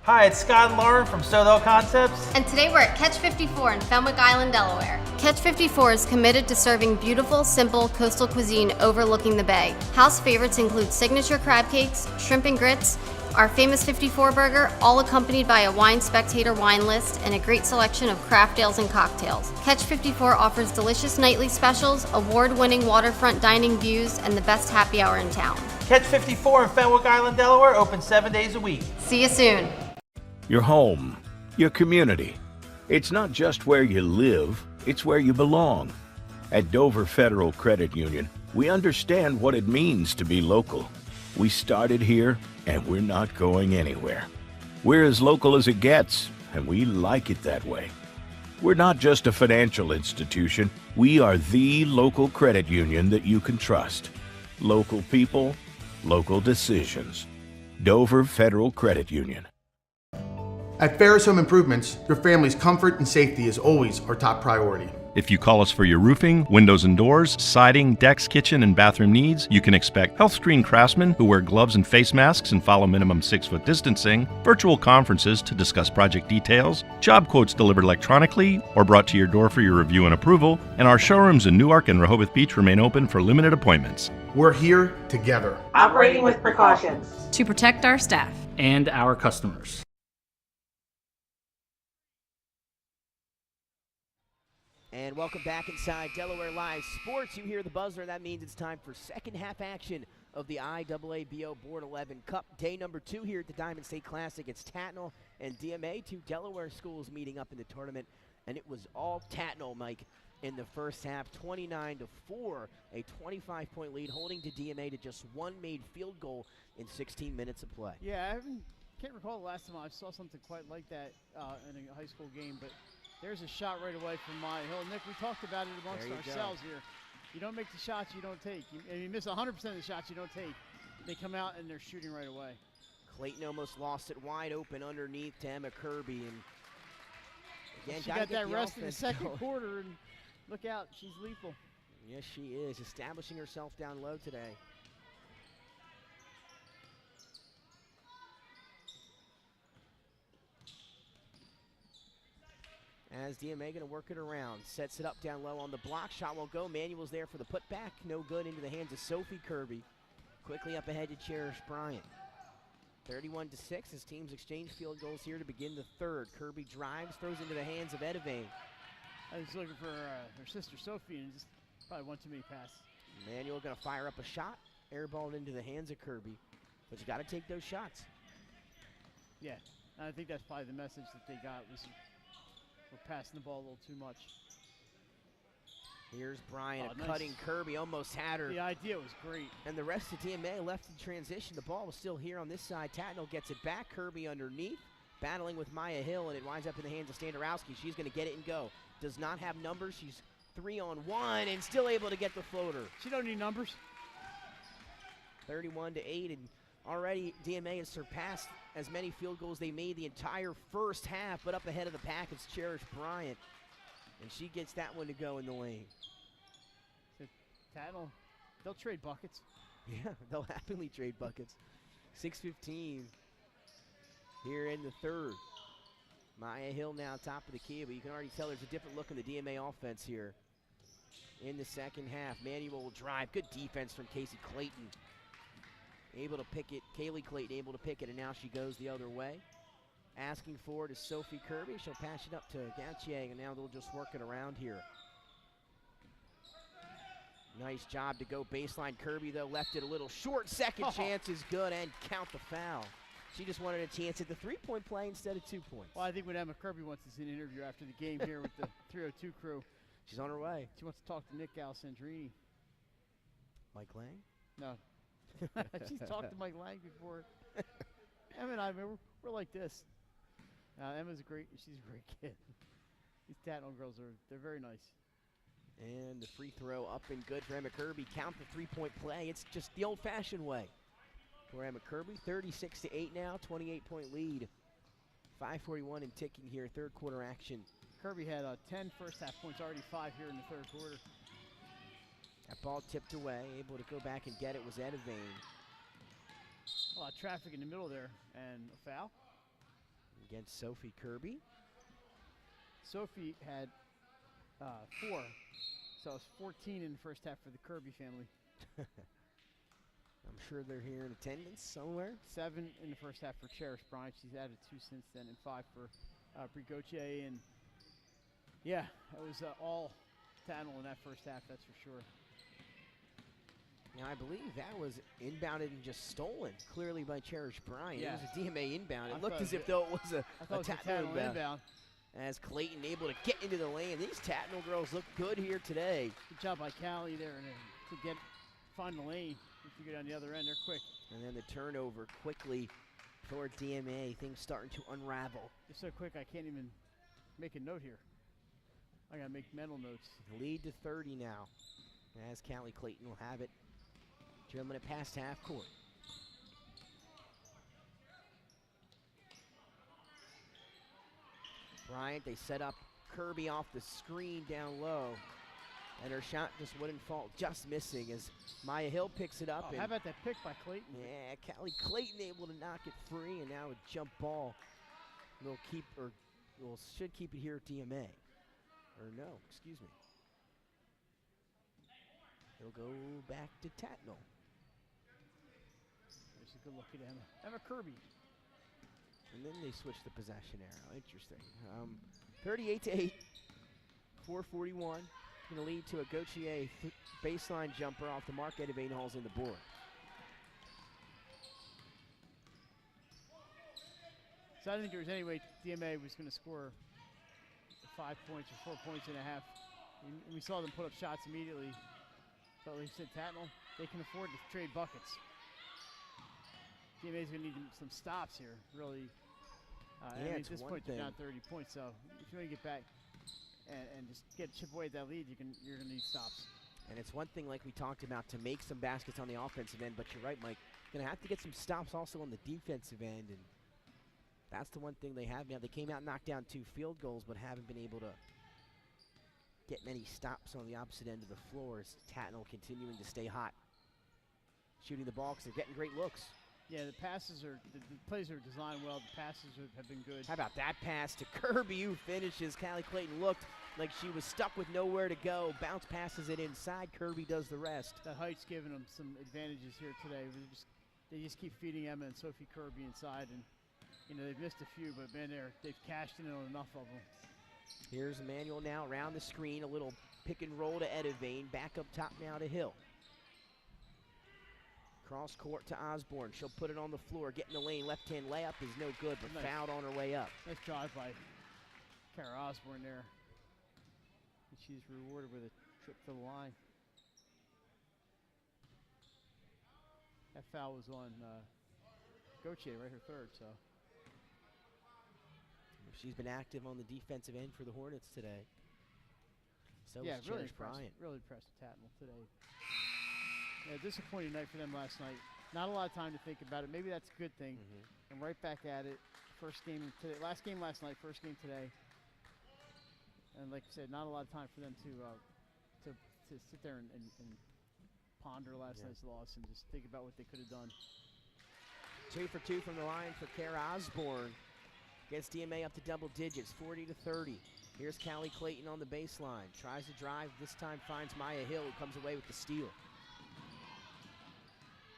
Hi, it's Scott and Lauren from Soto Concepts. And today we're at Catch 54 in Fenwick Island, Delaware. Catch 54 is committed to serving beautiful, simple coastal cuisine overlooking the bay. House favorites include signature crab cakes, shrimp and grits, our famous 54 burger, all accompanied by a wine spectator wine list and a great selection of craft ales and cocktails. Catch 54 offers delicious nightly specials, award-winning waterfront dining views, and the best happy hour in town. Catch 54 in Fenwick Island, Delaware, open 7 days a week. See you soon. Your home, your community. It's not just where you live, it's where you belong. At Dover Federal Credit Union, we understand what it means to be local. We started here, and we're not going anywhere. We're as local as it gets, and we like it that way. We're not just a financial institution, we are the local credit union that you can trust. Local people, local decisions. Dover Federal Credit Union. At Ferris Home Improvements, your family's comfort and safety is always our top priority. If you call us for your roofing, windows and doors, siding, decks, kitchen, and bathroom needs, you can expect health-screened craftsmen who wear gloves and face masks and follow minimum 6-foot distancing, virtual conferences to discuss project details, job quotes delivered electronically or brought to your door for your review and approval, and our showrooms in Newark and Rehoboth Beach remain open for limited appointments. We're here together. Operating with precautions. To protect our staff. And our customers. And welcome back inside Delaware Live Sports. You hear the buzzer, and that means it's time for second half action of the IAABO Board 11 Cup. Day number 2 here at the Diamond State Classic. It's Tatnall and DMA, 2 Delaware schools meeting up in the tournament. And it was all Tatnall, Mike, in the first half, 29-4, a 25-point lead, holding to DMA to just one made field goal in 16 minutes of play. Yeah, can't recall the last time I saw something quite like that in a high school game, but there's a shot right away from Maya Hill. Nick, we talked about it amongst ourselves here. You don't make the shots you don't take. You miss 100% of the shots you don't take. They come out and they're shooting right away. Clayton almost lost it wide open underneath to Emma Kirby. And again, she got that rest in the second quarter, and look out, she's lethal. Yes, she is, establishing herself down low today. As DMA going to work it around, sets it up down low on the block. Shot won't go. Manuel's there for the putback. No good, into the hands of Sophie Kirby. Quickly up ahead to Cherish Bryant. 31-6 as teams exchange field goals here to begin the third. Kirby drives, throws into the hands of Edivane. I was looking for her sister Sophie and just probably one too many passes. Manuel going to fire up a shot. Airballed into the hands of Kirby. But you got to take those shots. Yeah, I think that's probably the message that they got was we're passing the ball a little too much. Here's Bryant, nice. Cutting Kirby, almost had her. The idea was great. And the rest of DMA left in transition. The ball was still here on this side. Tatnall gets it back. Kirby underneath, battling with Maya Hill, and it winds up in the hands of Standarowski. She's going to get it and go. Does not have numbers. She's 3-on-1 and still able to get the floater. She don't need numbers. 31-8, and already DMA has surpassed as many field goals they made the entire first half, but up ahead of the pack is Cherish Bryant, and she gets that one to go in the lane. So Tatnall, they'll trade buckets. Yeah, they'll happily trade buckets. 6:15 here in the third. Maya Hill now top of the key, but you can already tell there's a different look in the DMA offense here in the second half. Manuel will drive. Good defense from Casey Clayton. Able to pick it, Kaylee Clayton able to pick it, and now she goes the other way. Asking for it is Sophie Kirby. She'll pass it up to Gautier, and now they'll just work it around here. Nice job to go baseline. Kirby, though, left it a little short. Second chance is good, and count the foul. She just wanted a chance at the three-point play instead of 2 points. Well, I think when Emma Kirby wants to see an interview after the game here with the 302 crew. She's on her way. She wants to talk to Nick Alessandrini. Mike Lang? No. She's talked to Mike Lang before. Emma and I, we're like this. Emma's she's a great kid. These Tatnall girls they're very nice. And the free throw up and good for Emma Kirby. Count the three-point play. It's just the old-fashioned way for Emma Kirby. 36-8 now, 28-point lead. 5:41 and ticking here, third quarter action. Kirby had 10 first half points, already 5 here in the third quarter. That ball tipped away, able to go back and get it was Edivane. A lot of traffic in the middle there, and a foul. Against Sophie Kirby. Sophie had 4, so it's 14 in the first half for the Kirby family. I'm sure they're here in attendance somewhere. 7 in the first half for Cherish Bryant. She's added 2 since then, and 5 for Brie Gauthier. And yeah, it was all Tatnall in that first half, that's for sure. Now, I believe that was inbounded and just stolen, clearly by Cherish Bryant. Yeah. It was a DMA inbound. I It looked thought as it if was though it was a Tatnall inbound. As Clayton able to get into the lane. These Tatnall girls look good here today. Good job by Callie there to find the lane. If you go down the other end, they're quick. And then the turnover quickly for DMA. Things starting to unravel. It's so quick I can't even make a note here. I gotta make mental notes. Lead to 30 now, as Callie Clayton will have it. Dribbling it past half court. Bryant, they set up Kirby off the screen down low. And her shot just wouldn't fall, just missing as Maya Hill picks it up. Oh, how about that pick by Clayton? Yeah, Callie Clayton able to knock it free, and now a jump ball. Should keep it here at DMA. Or no, excuse me. It'll go back to Tatnall. There's a good look at Emma Kirby. And then they switch the possession arrow. Interesting. 38-8, 4:41. Going to lead to a Gauthier baseline jumper off the mark. Eddie Hall's in the board. So I didn't think there was any way DMA was going to score 5 points or 4 points and a half. And we saw them put up shots immediately. But like you said, Tatnall, they can afford to trade buckets. DMA's going to need some stops here, really. At this point, they're down 30 points. So if you want to get back and just chip away at that lead, you're going to need stops. And it's one thing, like we talked about, to make some baskets on the offensive end. But you're right, Mike. Going to have to get some stops also on the defensive end. And that's the one thing they have now. They came out and knocked down 2 field goals, but haven't been able to get many stops on the opposite end of the floor as Tatnall continuing to stay hot. Shooting the ball because they're getting great looks. Yeah, the passes the plays are designed well. The passes have been good. How about that pass to Kirby, who finishes? Callie Clayton looked like she was stuck with nowhere to go. Bounce passes it inside. Kirby does the rest. That height's giving them some advantages here today. They just keep feeding Emma and Sophie Kirby inside, and they've missed a few, but man, they've cashed in on enough of them. Here's Emmanuel now around the screen. A little pick and roll to Edivane. Back up top now to Hill. Cross court to Osborne. She'll put it on the floor. Get in the lane. Left-hand layup is no good, but nice. Fouled on her way up. Nice drive by Kara Osborne there. And she's rewarded with a trip to the line. That foul was on Gauthier, right, her third, so. She's been active on the defensive end for the Hornets today. So yeah, is really Cherish impressed. Bryant. Really impressed with Tatnall today. Yeah, disappointing night for them last night. Not a lot of time to think about it. Maybe that's a good thing. And right back at it. First game today. Last game last night. First game today. And like I said, not a lot of time for them to sit there and ponder last night's loss and just think about what they could have done. 2 for 2 from the line for Kara Osborne. Gets DMA up to double digits, 40-30. Here's Callie Clayton on the baseline. Tries to drive, this time finds Maya Hill, who comes away with the steal.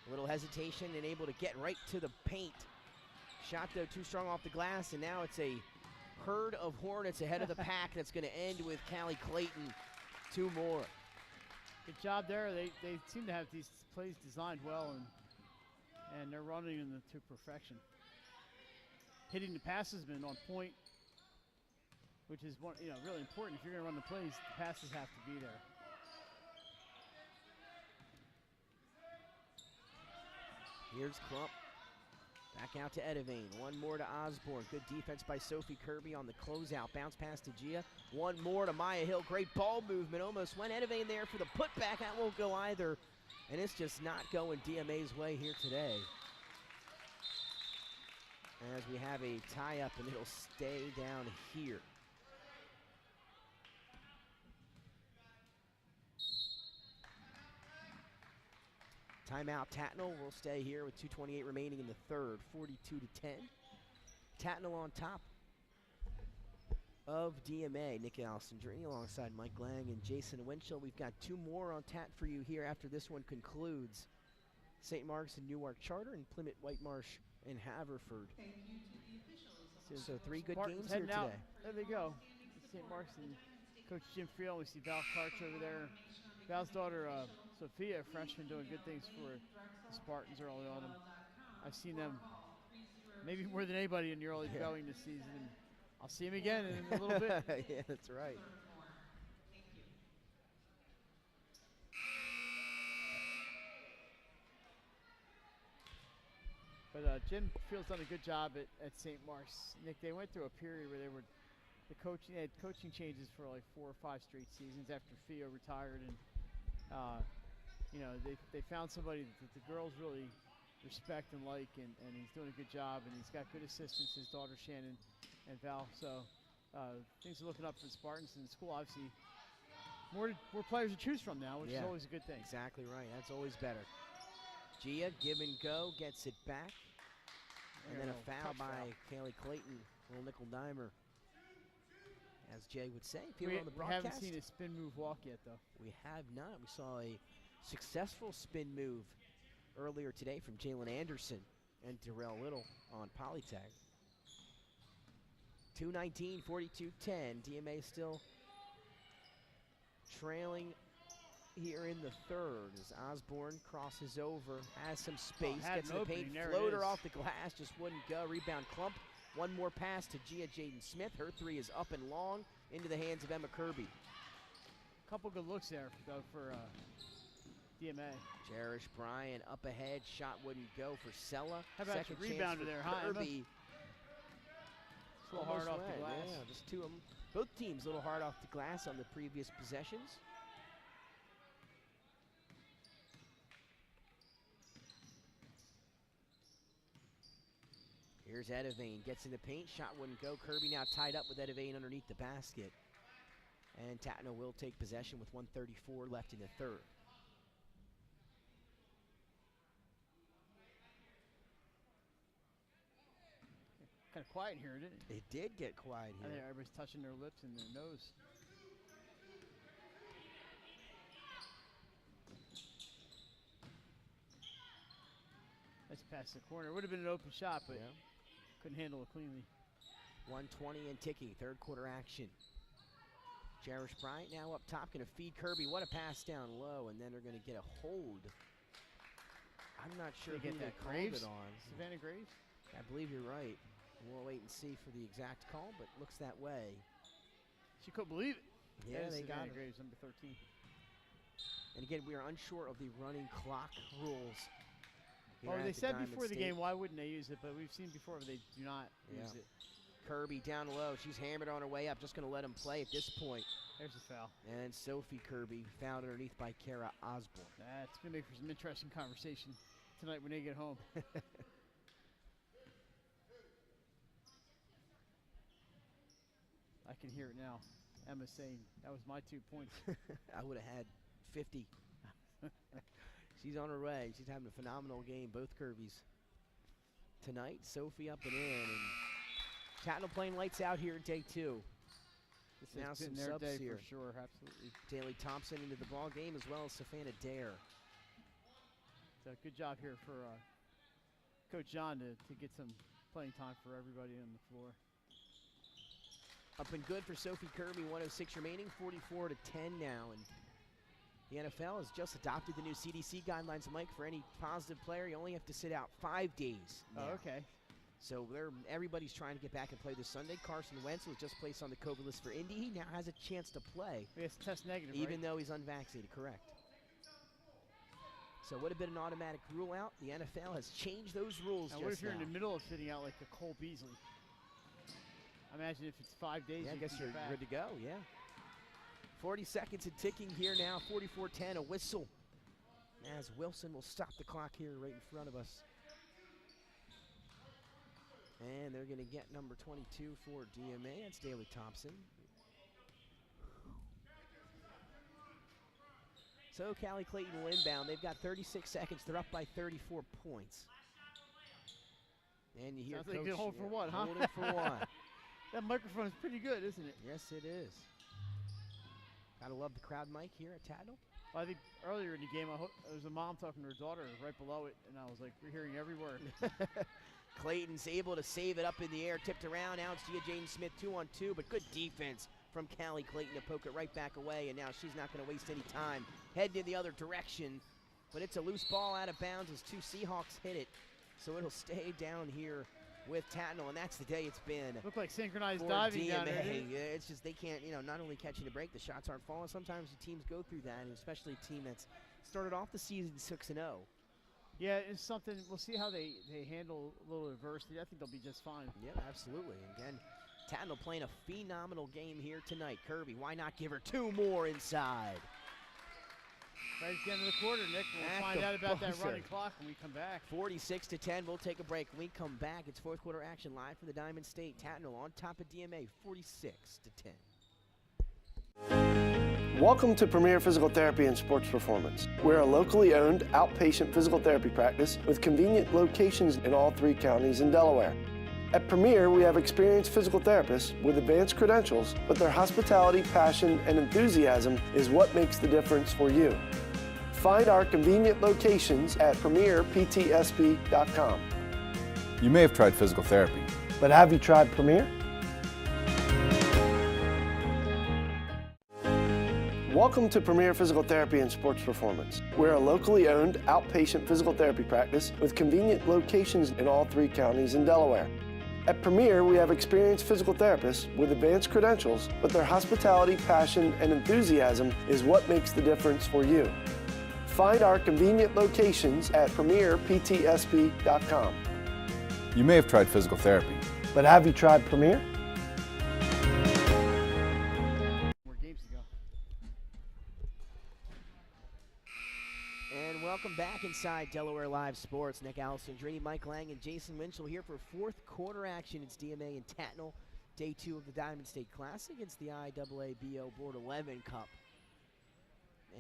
A little hesitation and able to get right to the paint. Shot, though, too strong off the glass, and now it's a herd of Hornets ahead of the pack that's going to end with Callie Clayton. 2 more. Good job there. They seem to have these plays designed well, and they're running them to perfection. Hitting the passes has been on point, which is really important. If you're going to run the plays, the passes have to be there. Here's Klump. Back out to Edivane. 1 more to Osborne. Good defense by Sophie Kirby on the closeout. Bounce pass to Gia. 1 more to Maya Hill. Great ball movement. Almost went Edivane there for the putback. That won't go either. And it's just not going DMA's way here today. As we have a tie-up, and it'll stay down here. Timeout, Tatnall will stay here with 2:28 remaining in the third, 42-10. Tatnall on top of DMA. Nick Alessandrini alongside Mike Lang and Jason Winchell. We've got 2 more on tap for you here after this one concludes. St. Mark's and Newark Charter, and Plymouth Whitemarsh and Haverford. So 3 good Spartans games here heading out. today. There they go. St. Mark's and Coach Jim Friel. We see Val Karch over there. Val's daughter, Sophia, a freshman, doing good things for the Spartans early on. And I've seen them maybe more than anybody in the early going this season. And I'll see them again in a little bit. Yeah, that's right. But Jim Friel's done a good job at St. Mark's. Nick, they went through a period where they had coaching changes for like 4 or 5 straight seasons after Theo retired, and they found somebody that the girls really respect and like, and he's doing a good job, and he's got good assistants, his daughter Shannon and Val. So things are looking up for the Spartans, and the school obviously more players to choose from now, which is always a good thing. Exactly right. That's always better. Gia, give and go, gets it back. And then a foul by Kaylee Clayton, little nickel dimer. As Jay would say, if you were on the broadcast. We haven't seen a spin move walk yet, though. We have not. We saw a successful spin move earlier today from Jalen Anderson and Darrell Little on Polytag. 2:19, 42-10. DMA still trailing here in the third as Osborne crosses over, has some space, gets in the paint, floater off the glass, just wouldn't go. Rebound Klump. One more pass to Gia Jaden Smith. Her 3 is up and long into the hands of Emma Kirby. Couple good looks there, though, for DMA. Cherish Bryant up ahead. Shot wouldn't go for Sella. How about Second your rebounder there, huh, Emma? Kirby. It's a little hard off the glass. Yeah, just 2 of them. Both teams a little hard off the glass on the previous possessions. Here's Edivane, gets in the paint, shot wouldn't go. Kirby now tied up with Edivane underneath the basket. And Tatnall will take possession with 1:34 left in the third. Kind of quiet here, didn't it? It did get quiet I here. think everybody's touching their lips and their nose. Let's pass the corner. Would have been an open shot, but couldn't handle it cleanly. 1:20 and ticking, third quarter action. Cherish Bryant now up top, going to feed Kirby. What a pass down low, and then they're going to get a hold. I'm not sure who they called it on. Savannah Graves? I believe you're right. We'll wait and see for the exact call, but looks that way. She couldn't believe it. Yeah, they got Savannah it. Graves, number 13. And again, we are unsure of the running clock rules. Well, they said before the game, why wouldn't they use it? But we've seen before they do not use it. Kirby down low. She's hammered on her way up. Just going to let him play at this point. There's a foul. And Sophie Kirby fouled underneath by Kara Osborne. That's going to make for some interesting conversation tonight when they get home. I can hear it now. Emma saying, that was my 2 points. I would have had 50. She's on her way. She's having a phenomenal game, both Kirbys. Tonight, Sophie up and in. And Tatnall playing lights out here in day 2. This now has some been their subs day here. for sure, absolutely. Daly Thompson into the ball game, as well as Savannah Dare. So good job here for Coach John to get some playing time for everybody on the floor. Up and good for Sophie Kirby, 1:06 remaining, 44-10 now. And the NFL has just adopted the new CDC guidelines, Mike. For any positive player, you only have to sit out 5 days now. Oh, okay. So everybody's trying to get back and play this Sunday. Carson Wentz was just placed on the COVID list for Indy. He now has a chance to play. He has to test negative, even though he's unvaccinated, correct. So would have been an automatic rule out. The NFL has changed those rules now, just what if you're now. in the middle of sitting out like a Cole Beasley? Imagine if it's 5 days. Yeah, I you guess can you're get back. good to go, yeah. 40 seconds and ticking here now, 44-10, a whistle. As Wilson will stop the clock here right in front of us. And they're going to get number 22 for DMA. That's Daly Thompson. So Callie Clayton will inbound. They've got 36 seconds. They're up by 34 points. And you hear Sounds Coach like they're hold for one, huh? holding for one. That microphone is pretty good, isn't it? Yes, it is. Gotta love the crowd mic here at Tatnall. Well, I think earlier in the game, there was a mom talking to her daughter right below it, and I was like, we're hearing every word. Clayton's able to save it up in the air, tipped around. Now it's Jaden Smith 2-on-2, but good defense from Callie Clayton to poke it right back away, and now she's not going to waste any time heading in the other direction. But it's a loose ball out of bounds as two Seahawks hit it, so it'll stay down here with Tatnall, and that's the day it's been. Looked like synchronized for diving DMA. down there. Yeah, it's just they can't, not only catching the break, the shots aren't falling. Sometimes the teams go through that, and especially a team that's started off the season 6-0. Yeah, it's something. We'll see how they handle a little adversity. I think they'll be just fine. Yeah, absolutely. Again, Tatnall playing a phenomenal game here tonight. Kirby, why not give her two more inside? Right at the end of the quarter, Nick. We'll find out about that running clock when we come back. 46-10. We'll take a break. When we come back, it's fourth quarter action live from the Diamond State. Tatnall on top of DMA, 46-10. Welcome to Premier Physical Therapy and Sports Performance. We're a locally owned outpatient physical therapy practice with convenient locations in all 3 counties in Delaware. At Premier, we have experienced physical therapists with advanced credentials, but their hospitality, passion, and enthusiasm is what makes the difference for you. Find our convenient locations at premierptsp.com. You may have tried physical therapy, but have you tried Premier? Welcome to Premier Physical Therapy and Sports Performance. We're a locally owned outpatient physical therapy practice with convenient locations in all 3 counties in Delaware. At Premier, we have experienced physical therapists with advanced credentials, but their hospitality, passion, and enthusiasm is what makes the difference for you. Find our convenient locations at premierptsp.com. you may have tried physical therapy, but have you tried Premier? More games to go. And welcome back inside Delaware Live Sports. Nick Alessandrini, Mike Lang, and Jason Winchell here for fourth quarter action. It's DMA and Tatnall, day 2 of the Diamond State Classic. It's the IAABO Board 11 Cup.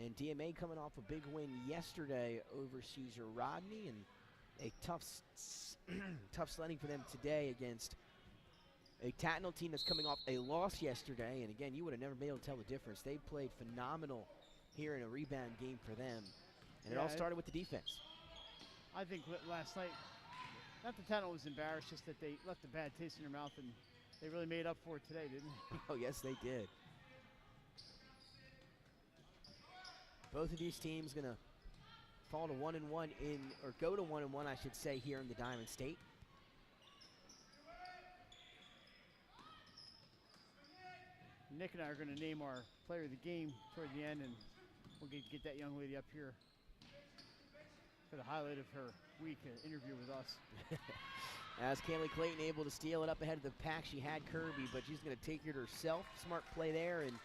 And DMA coming off a big win yesterday over Caesar Rodney, and a tough sledding for them today against a Tatnall team that's coming off a loss yesterday. And again, you would have never been able to tell the difference. They played phenomenal here in a rebound game for them. And it all started with the defense. I think last night, not that Tatnall was embarrassed, just that they left a bad taste in their mouth, and they really made up for it today, didn't they? Oh, yes, they did. Both of these teams going to fall to 1-1 or go to 1-1, I should say, here in the Diamond State. Nick and I are going to name our player of the game toward the end, and we'll get that young lady up here for the highlight of her week, interview with us. As Callie Clayton able to steal it up ahead of the pack, she had Kirby, but she's going to take it herself. Smart play there, and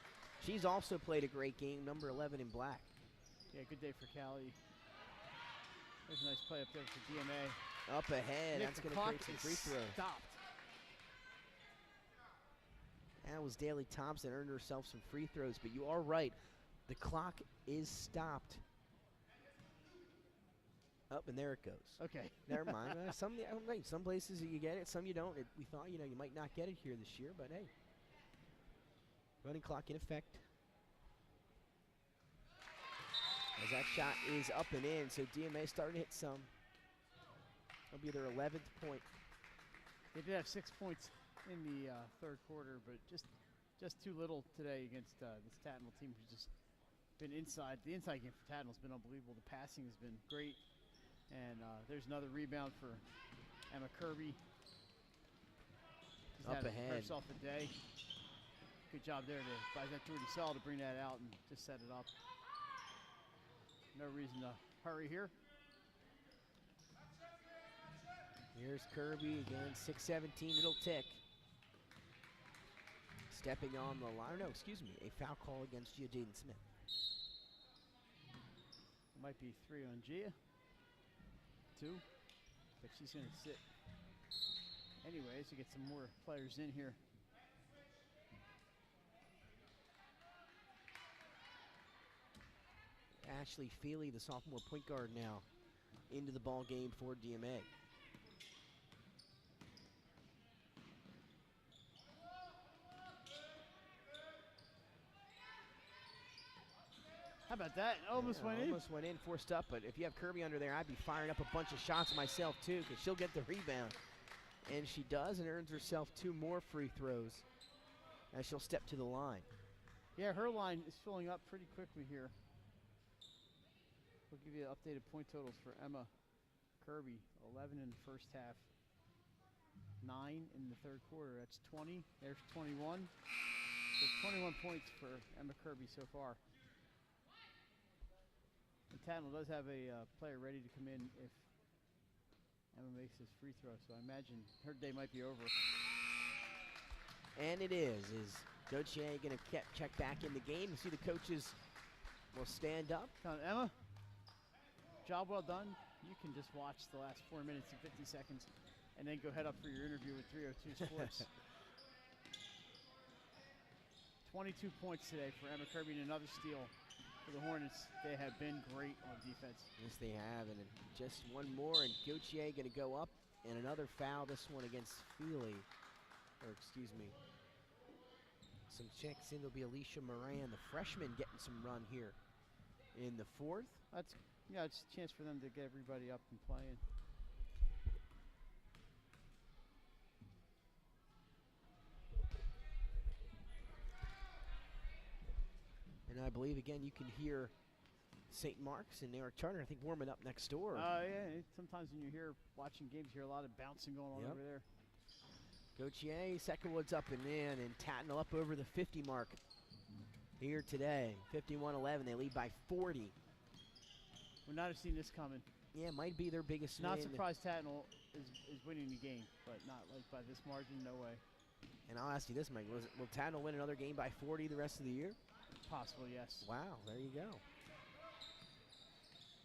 she's also played a great game, number 11 in black. Yeah, good day for Callie. There's a nice play up there for DMA. Up ahead, Nick, that's going to create some free throws. Stopped. That was Daly Thompson, earned herself some free throws, but you are right. The clock is stopped. Up, and there it goes. Okay. Never mind. Some places you get it, some you don't. We thought, you might not get it here this year, but hey. Running clock in effect. As that shot is up and in, so DMA starting to hit some. That'll be their 11th point. They did have 6 points in the third quarter, but just too little today against this Tatnall team who's just been inside. The inside game for Tatnall has been unbelievable. The passing has been great. And there's another rebound for Emma Kirby. She's up had ahead. herself a day. Good job there by that Jordan Sell to bring that out and just set it up. No reason to hurry here. Here's Kirby again, 6:17, it'll tick. Stepping on the line, no, excuse me, a foul call against Gia Jaden Smith. Might be 3 on Gia. 2, but she's going to sit anyways to get some more players in here. Ashley Feely, the sophomore point guard now, into the ball game for DMA. How about that? Almost went in. Almost went in, forced up, but if you have Kirby under there, I'd be firing up a bunch of shots myself too, because she'll get the rebound. And she does, and earns herself 2 more free throws as she'll step to the line. Yeah, her line is filling up pretty quickly here. We'll give you updated point totals for Emma Kirby. 11 in the first half, 9 in the third quarter. That's 20. There's 21. So 21 points for Emma Kirby so far. And Tatnall does have a player ready to come in if Emma makes his free throw, so I imagine her day might be over. And it is. Is Gauthier going to check back in the game? You see the coaches will stand up. Emma, job well done. You can just watch the last 4 minutes and 50 seconds and then go head up for your interview with 302 Sports. 22 points today for Emma Kirby and another steal for the Hornets. They have been great on defense. Yes, they have, and just one more, and Gauthier going to go up, and another foul, this one against Feely, or excuse me. Some checks in, there'll be Alicia Moran, the freshman, getting some run here in the fourth. It's a chance for them to get everybody up and playing. And I believe, again, you can hear St. Mark's and Eric Turner, I think, warming up next door. Yeah, sometimes when you're here watching games, you hear a lot of bouncing going on over there. Gauthier, Secondwood's up and in, and Tatnall up over the 50 mark here today. 51-11, they lead by 40. Would not have seen this coming. Yeah, might be their biggest Not win. surprised Tatnall is winning the game, but not like by this margin, no way. And I'll ask you this, Mike, will Tatnall win another game by 40 the rest of the year? Possible, yes. Wow, there you go.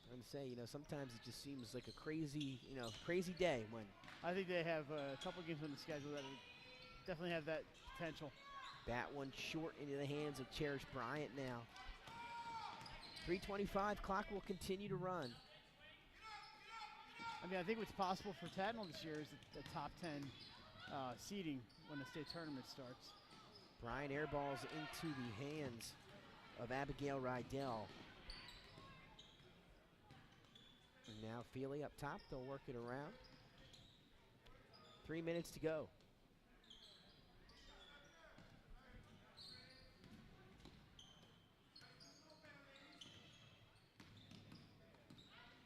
I'm going to say, sometimes it just seems like a crazy, crazy day when. I think they have a couple games on the schedule that definitely have that potential. That one short into the hands of Cherish Bryant now. 3:25, clock will continue to run. I mean, I think what's possible for Tatnall this year is the top 10 seeding when the state tournament starts. Bryant airballs into the hands of Abigail Rydell. And now Feely up top, they'll work it around. 3 minutes to go.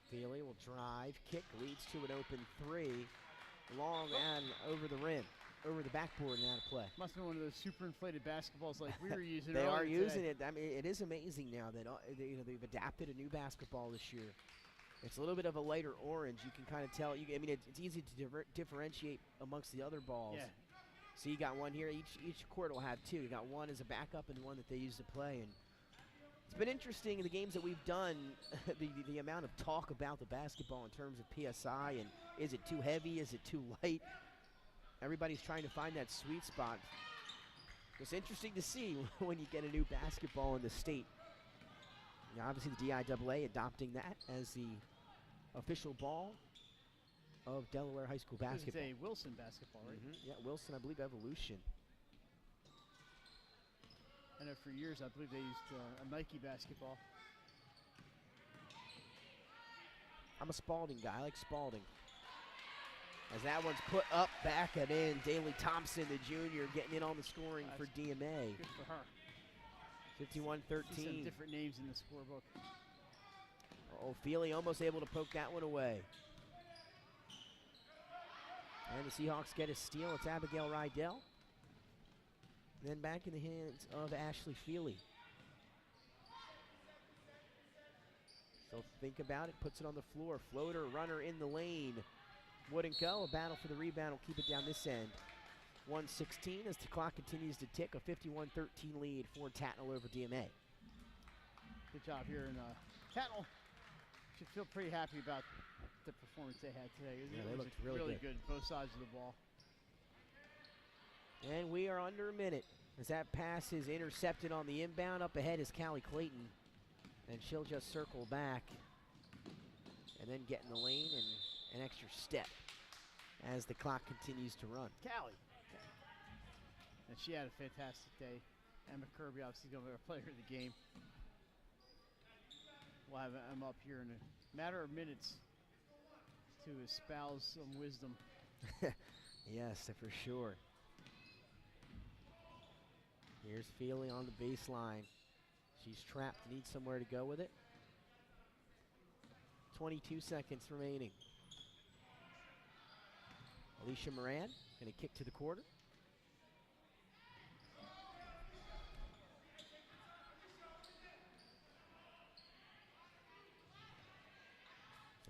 Feely will drive, kick, leads to an open 3. Long and over the rim, over the backboard and out of play. Must have been one of those super inflated basketballs like we were using They are earlier using today. it. I mean, it is amazing now that they've adapted a new basketball this year. It's a little bit of a lighter orange. You can kind of tell. I mean, it's easy to differentiate amongst the other balls. Yeah. So you got one here. Each court will have 2. You got one as a backup and one that they use to play. And it's been interesting in the games that we've done, the amount of talk about the basketball in terms of PSI and is it too heavy, is it too light? Everybody's trying to find that sweet spot. It's interesting to see when you get a new basketball in the state. Now, obviously, the DIAA adopting that as the official ball of Delaware High School basketball. It's a Wilson basketball, right? Yeah, Wilson, I believe, Evolution. I know for years, I believe they used a Nike basketball. I'm a Spalding guy. I like Spalding. As that one's put up, back and in. Daly Thompson, the junior, getting in on the scoring for DMA. Good for her. 51-13. See some different names in the scorebook. Oh, Feely almost able to poke that one away. And the Seahawks get a steal. It's Abigail Rydell. Then back in the hands of Ashley Feely. So think about it, puts it on the floor. Floater, runner in the lane. Wouldn't go. A battle for the rebound will keep it down this end. 1:16 as the clock continues to tick. A 51-13 lead for Tatnall over DMA. Good job here in Tatnall. Should feel pretty happy about the performance they had today. Yeah, they looked really good, both sides of the ball. And we are under a minute as that pass is intercepted on the inbound. Up ahead is Callie Clayton, and she'll just circle back and then get in the lane and an extra step as the clock continues to run. Callie. And she had a fantastic day. Emma Kirby obviously going to be our player of the game. we'll have Emma up here in a matter of minutes to espouse some wisdom. Yes, for sure. Here's Feely on the baseline. She's trapped, needs somewhere to go with it. 22 seconds remaining. Alicia Moran going to kick to the quarter.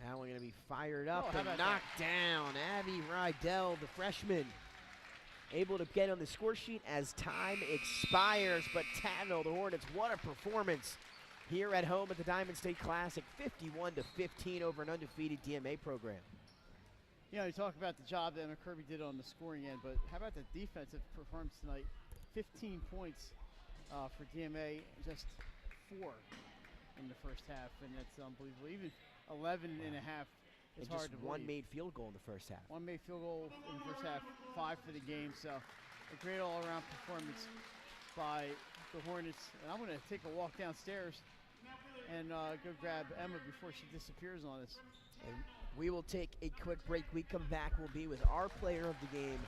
Now we're going to be fired up and knocked down. Abby Rydell, the freshman, able to get on the score sheet as time expires. But Tatnall, the Hornets, what a performance here at home at the Diamond State Classic. 51-15 over an undefeated DMA program. You know, you talk about the job that Emma Kirby did on the scoring end, but how about the defensive performance tonight? 15 points for DMA, just 4 in the first half, and that's unbelievable. Even 11 and a half is hard to believe. One made field goal in the first half. One made field goal in the first half, 5 for the game, so a great all-around performance by the Hornets. And I'm going to take a walk downstairs and go grab Emma before she disappears on us. And we will take a quick break. We come back, we'll be with our player of the game,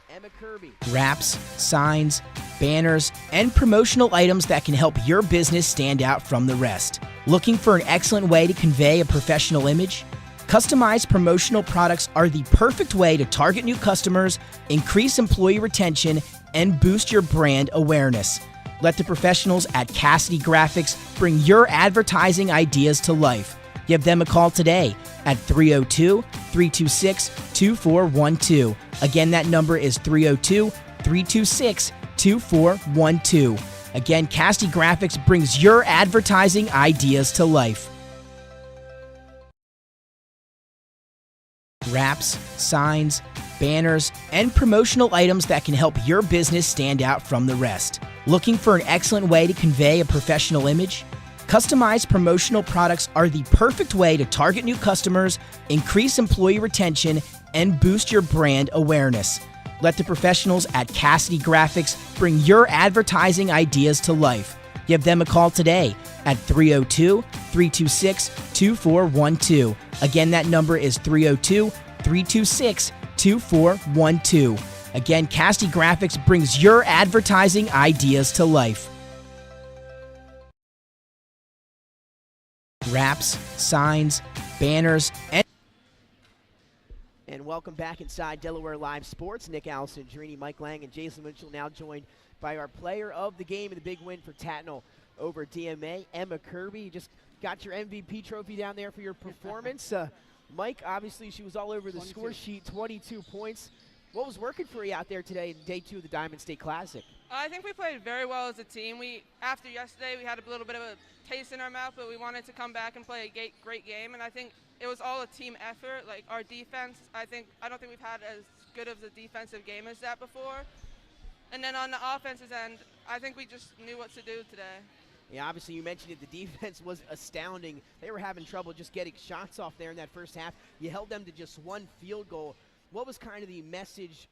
Emma Kirby. Wraps, signs, banners, and promotional items that can help your business stand out from the rest. Looking for an excellent way to convey a professional image? Customized promotional products are the perfect way to target new customers, increase employee retention, and boost your brand awareness. Let the professionals at Cassidy Graphics bring your advertising ideas to life. Give them a call today at 302-326-2412. Again, that number is 302-326-2412. Again, Cassidy Graphics brings your advertising ideas to life. Wraps, signs, banners, and promotional items that can help your business stand out from the rest. Looking for an excellent way to convey a professional image? Customized promotional products are the perfect way to target new customers, increase employee retention, and boost your brand awareness. Let the professionals at Cassidy Graphics bring your advertising ideas to life. Give them a call today at 302-326-2412. Again, that number is 302-326-2412. Again, Cassidy Graphics brings your advertising ideas to life. Wraps, signs, banners, And welcome back inside Delaware Live Sports. Nick Allison, Jerini, Mike Lang, and Jason Winchell now joined by our player of the game in the big win for Tatnall over DMA, Emma Kirby. You just got your MVP trophy down there for your performance. Mike, obviously she was all over the score sheet, 22 points. What was working for you out there today in day 2 of the Diamond State Classic? I think we played very well as a team. After yesterday, we had a little bit of a taste in our mouth, but we wanted to come back and play a great game, and I think it was all a team effort. Like our defense, I don't think we've had as good of a defensive game as that before. And then on the offensive end, I think we just knew what to do today. Yeah, obviously you mentioned it. The defense was astounding. They were having trouble just getting shots off there in that first half. You held them to just 1 field goal. What was kind of the message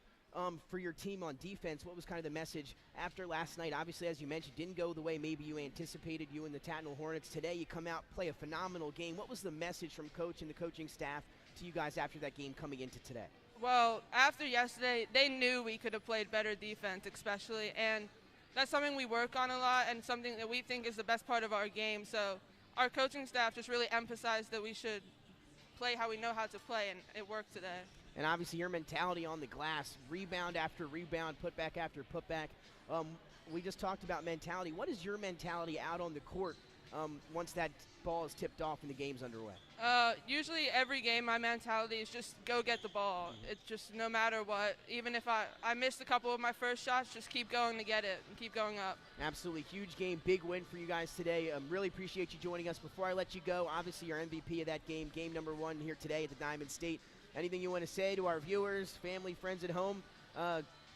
for your team on defense? What was kind of the message after last night? Obviously, as you mentioned, didn't go the way maybe you anticipated, you and the Tatnall Hornets. Today you come out, play a phenomenal game. What was the message from coach and the coaching staff to you guys after that game coming into today? Well, after yesterday, they knew we could have played better defense especially, and that's something we work on a lot and something that we think is the best part of our game. So our coaching staff just really emphasized that we should play how we know how to play, and it worked today. And obviously your mentality on the glass, rebound after rebound, putback after putback. We just talked about mentality. What is your mentality out on the court once that ball is tipped off and the game's underway? Usually every game my mentality is just go get the ball. It's just no matter what. Even if I missed a couple of my first shots, just keep going to get it and keep going up. Absolutely huge game, big win for you guys today. Really appreciate you joining us. Before I let you go, obviously your MVP of that game, game number 1 here today at the Diamond State. Anything you want to say to our viewers, family, friends at home?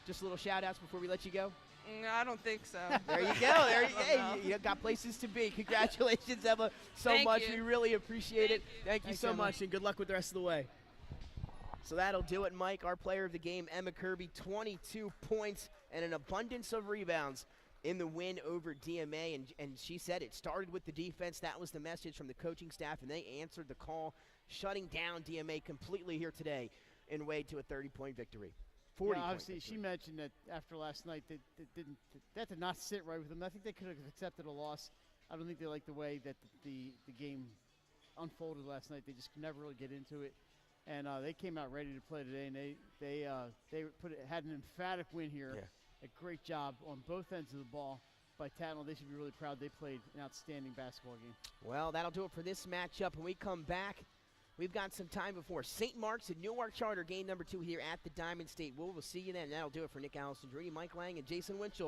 Just little shout-outs before we let you go? No, I don't think so. There you go. There you go. You got places to be. Congratulations, Emma, so much. We really appreciate it. Thank you so much, and good luck with the rest of the way. So that'll do it, Mike. Our player of the game, Emma Kirby, 22 points and an abundance of rebounds in the win over DMA, and she said it started with the defense. That was the message from the coaching staff, and they answered the call, shutting down DMA completely here today in Wade to a 30-point victory. 40 Yeah, obviously, she mentioned that after last night, that did not sit right with them. I think they could have accepted a loss. I don't think they liked the way that the game unfolded last night. They just could never really get into it, and they came out ready to play today, and they had an emphatic win here. Yeah. A great job on both ends of the ball by Tatnall. They should be really proud. They played an outstanding basketball game. Well, that'll do it for this matchup. When we come back, we've got some time before St. Mark's and Newark Charter game number 2 here at the Diamond State. We'll see you then. That'll do it for Nick Allison, Mike Lang, and Jason Winchell.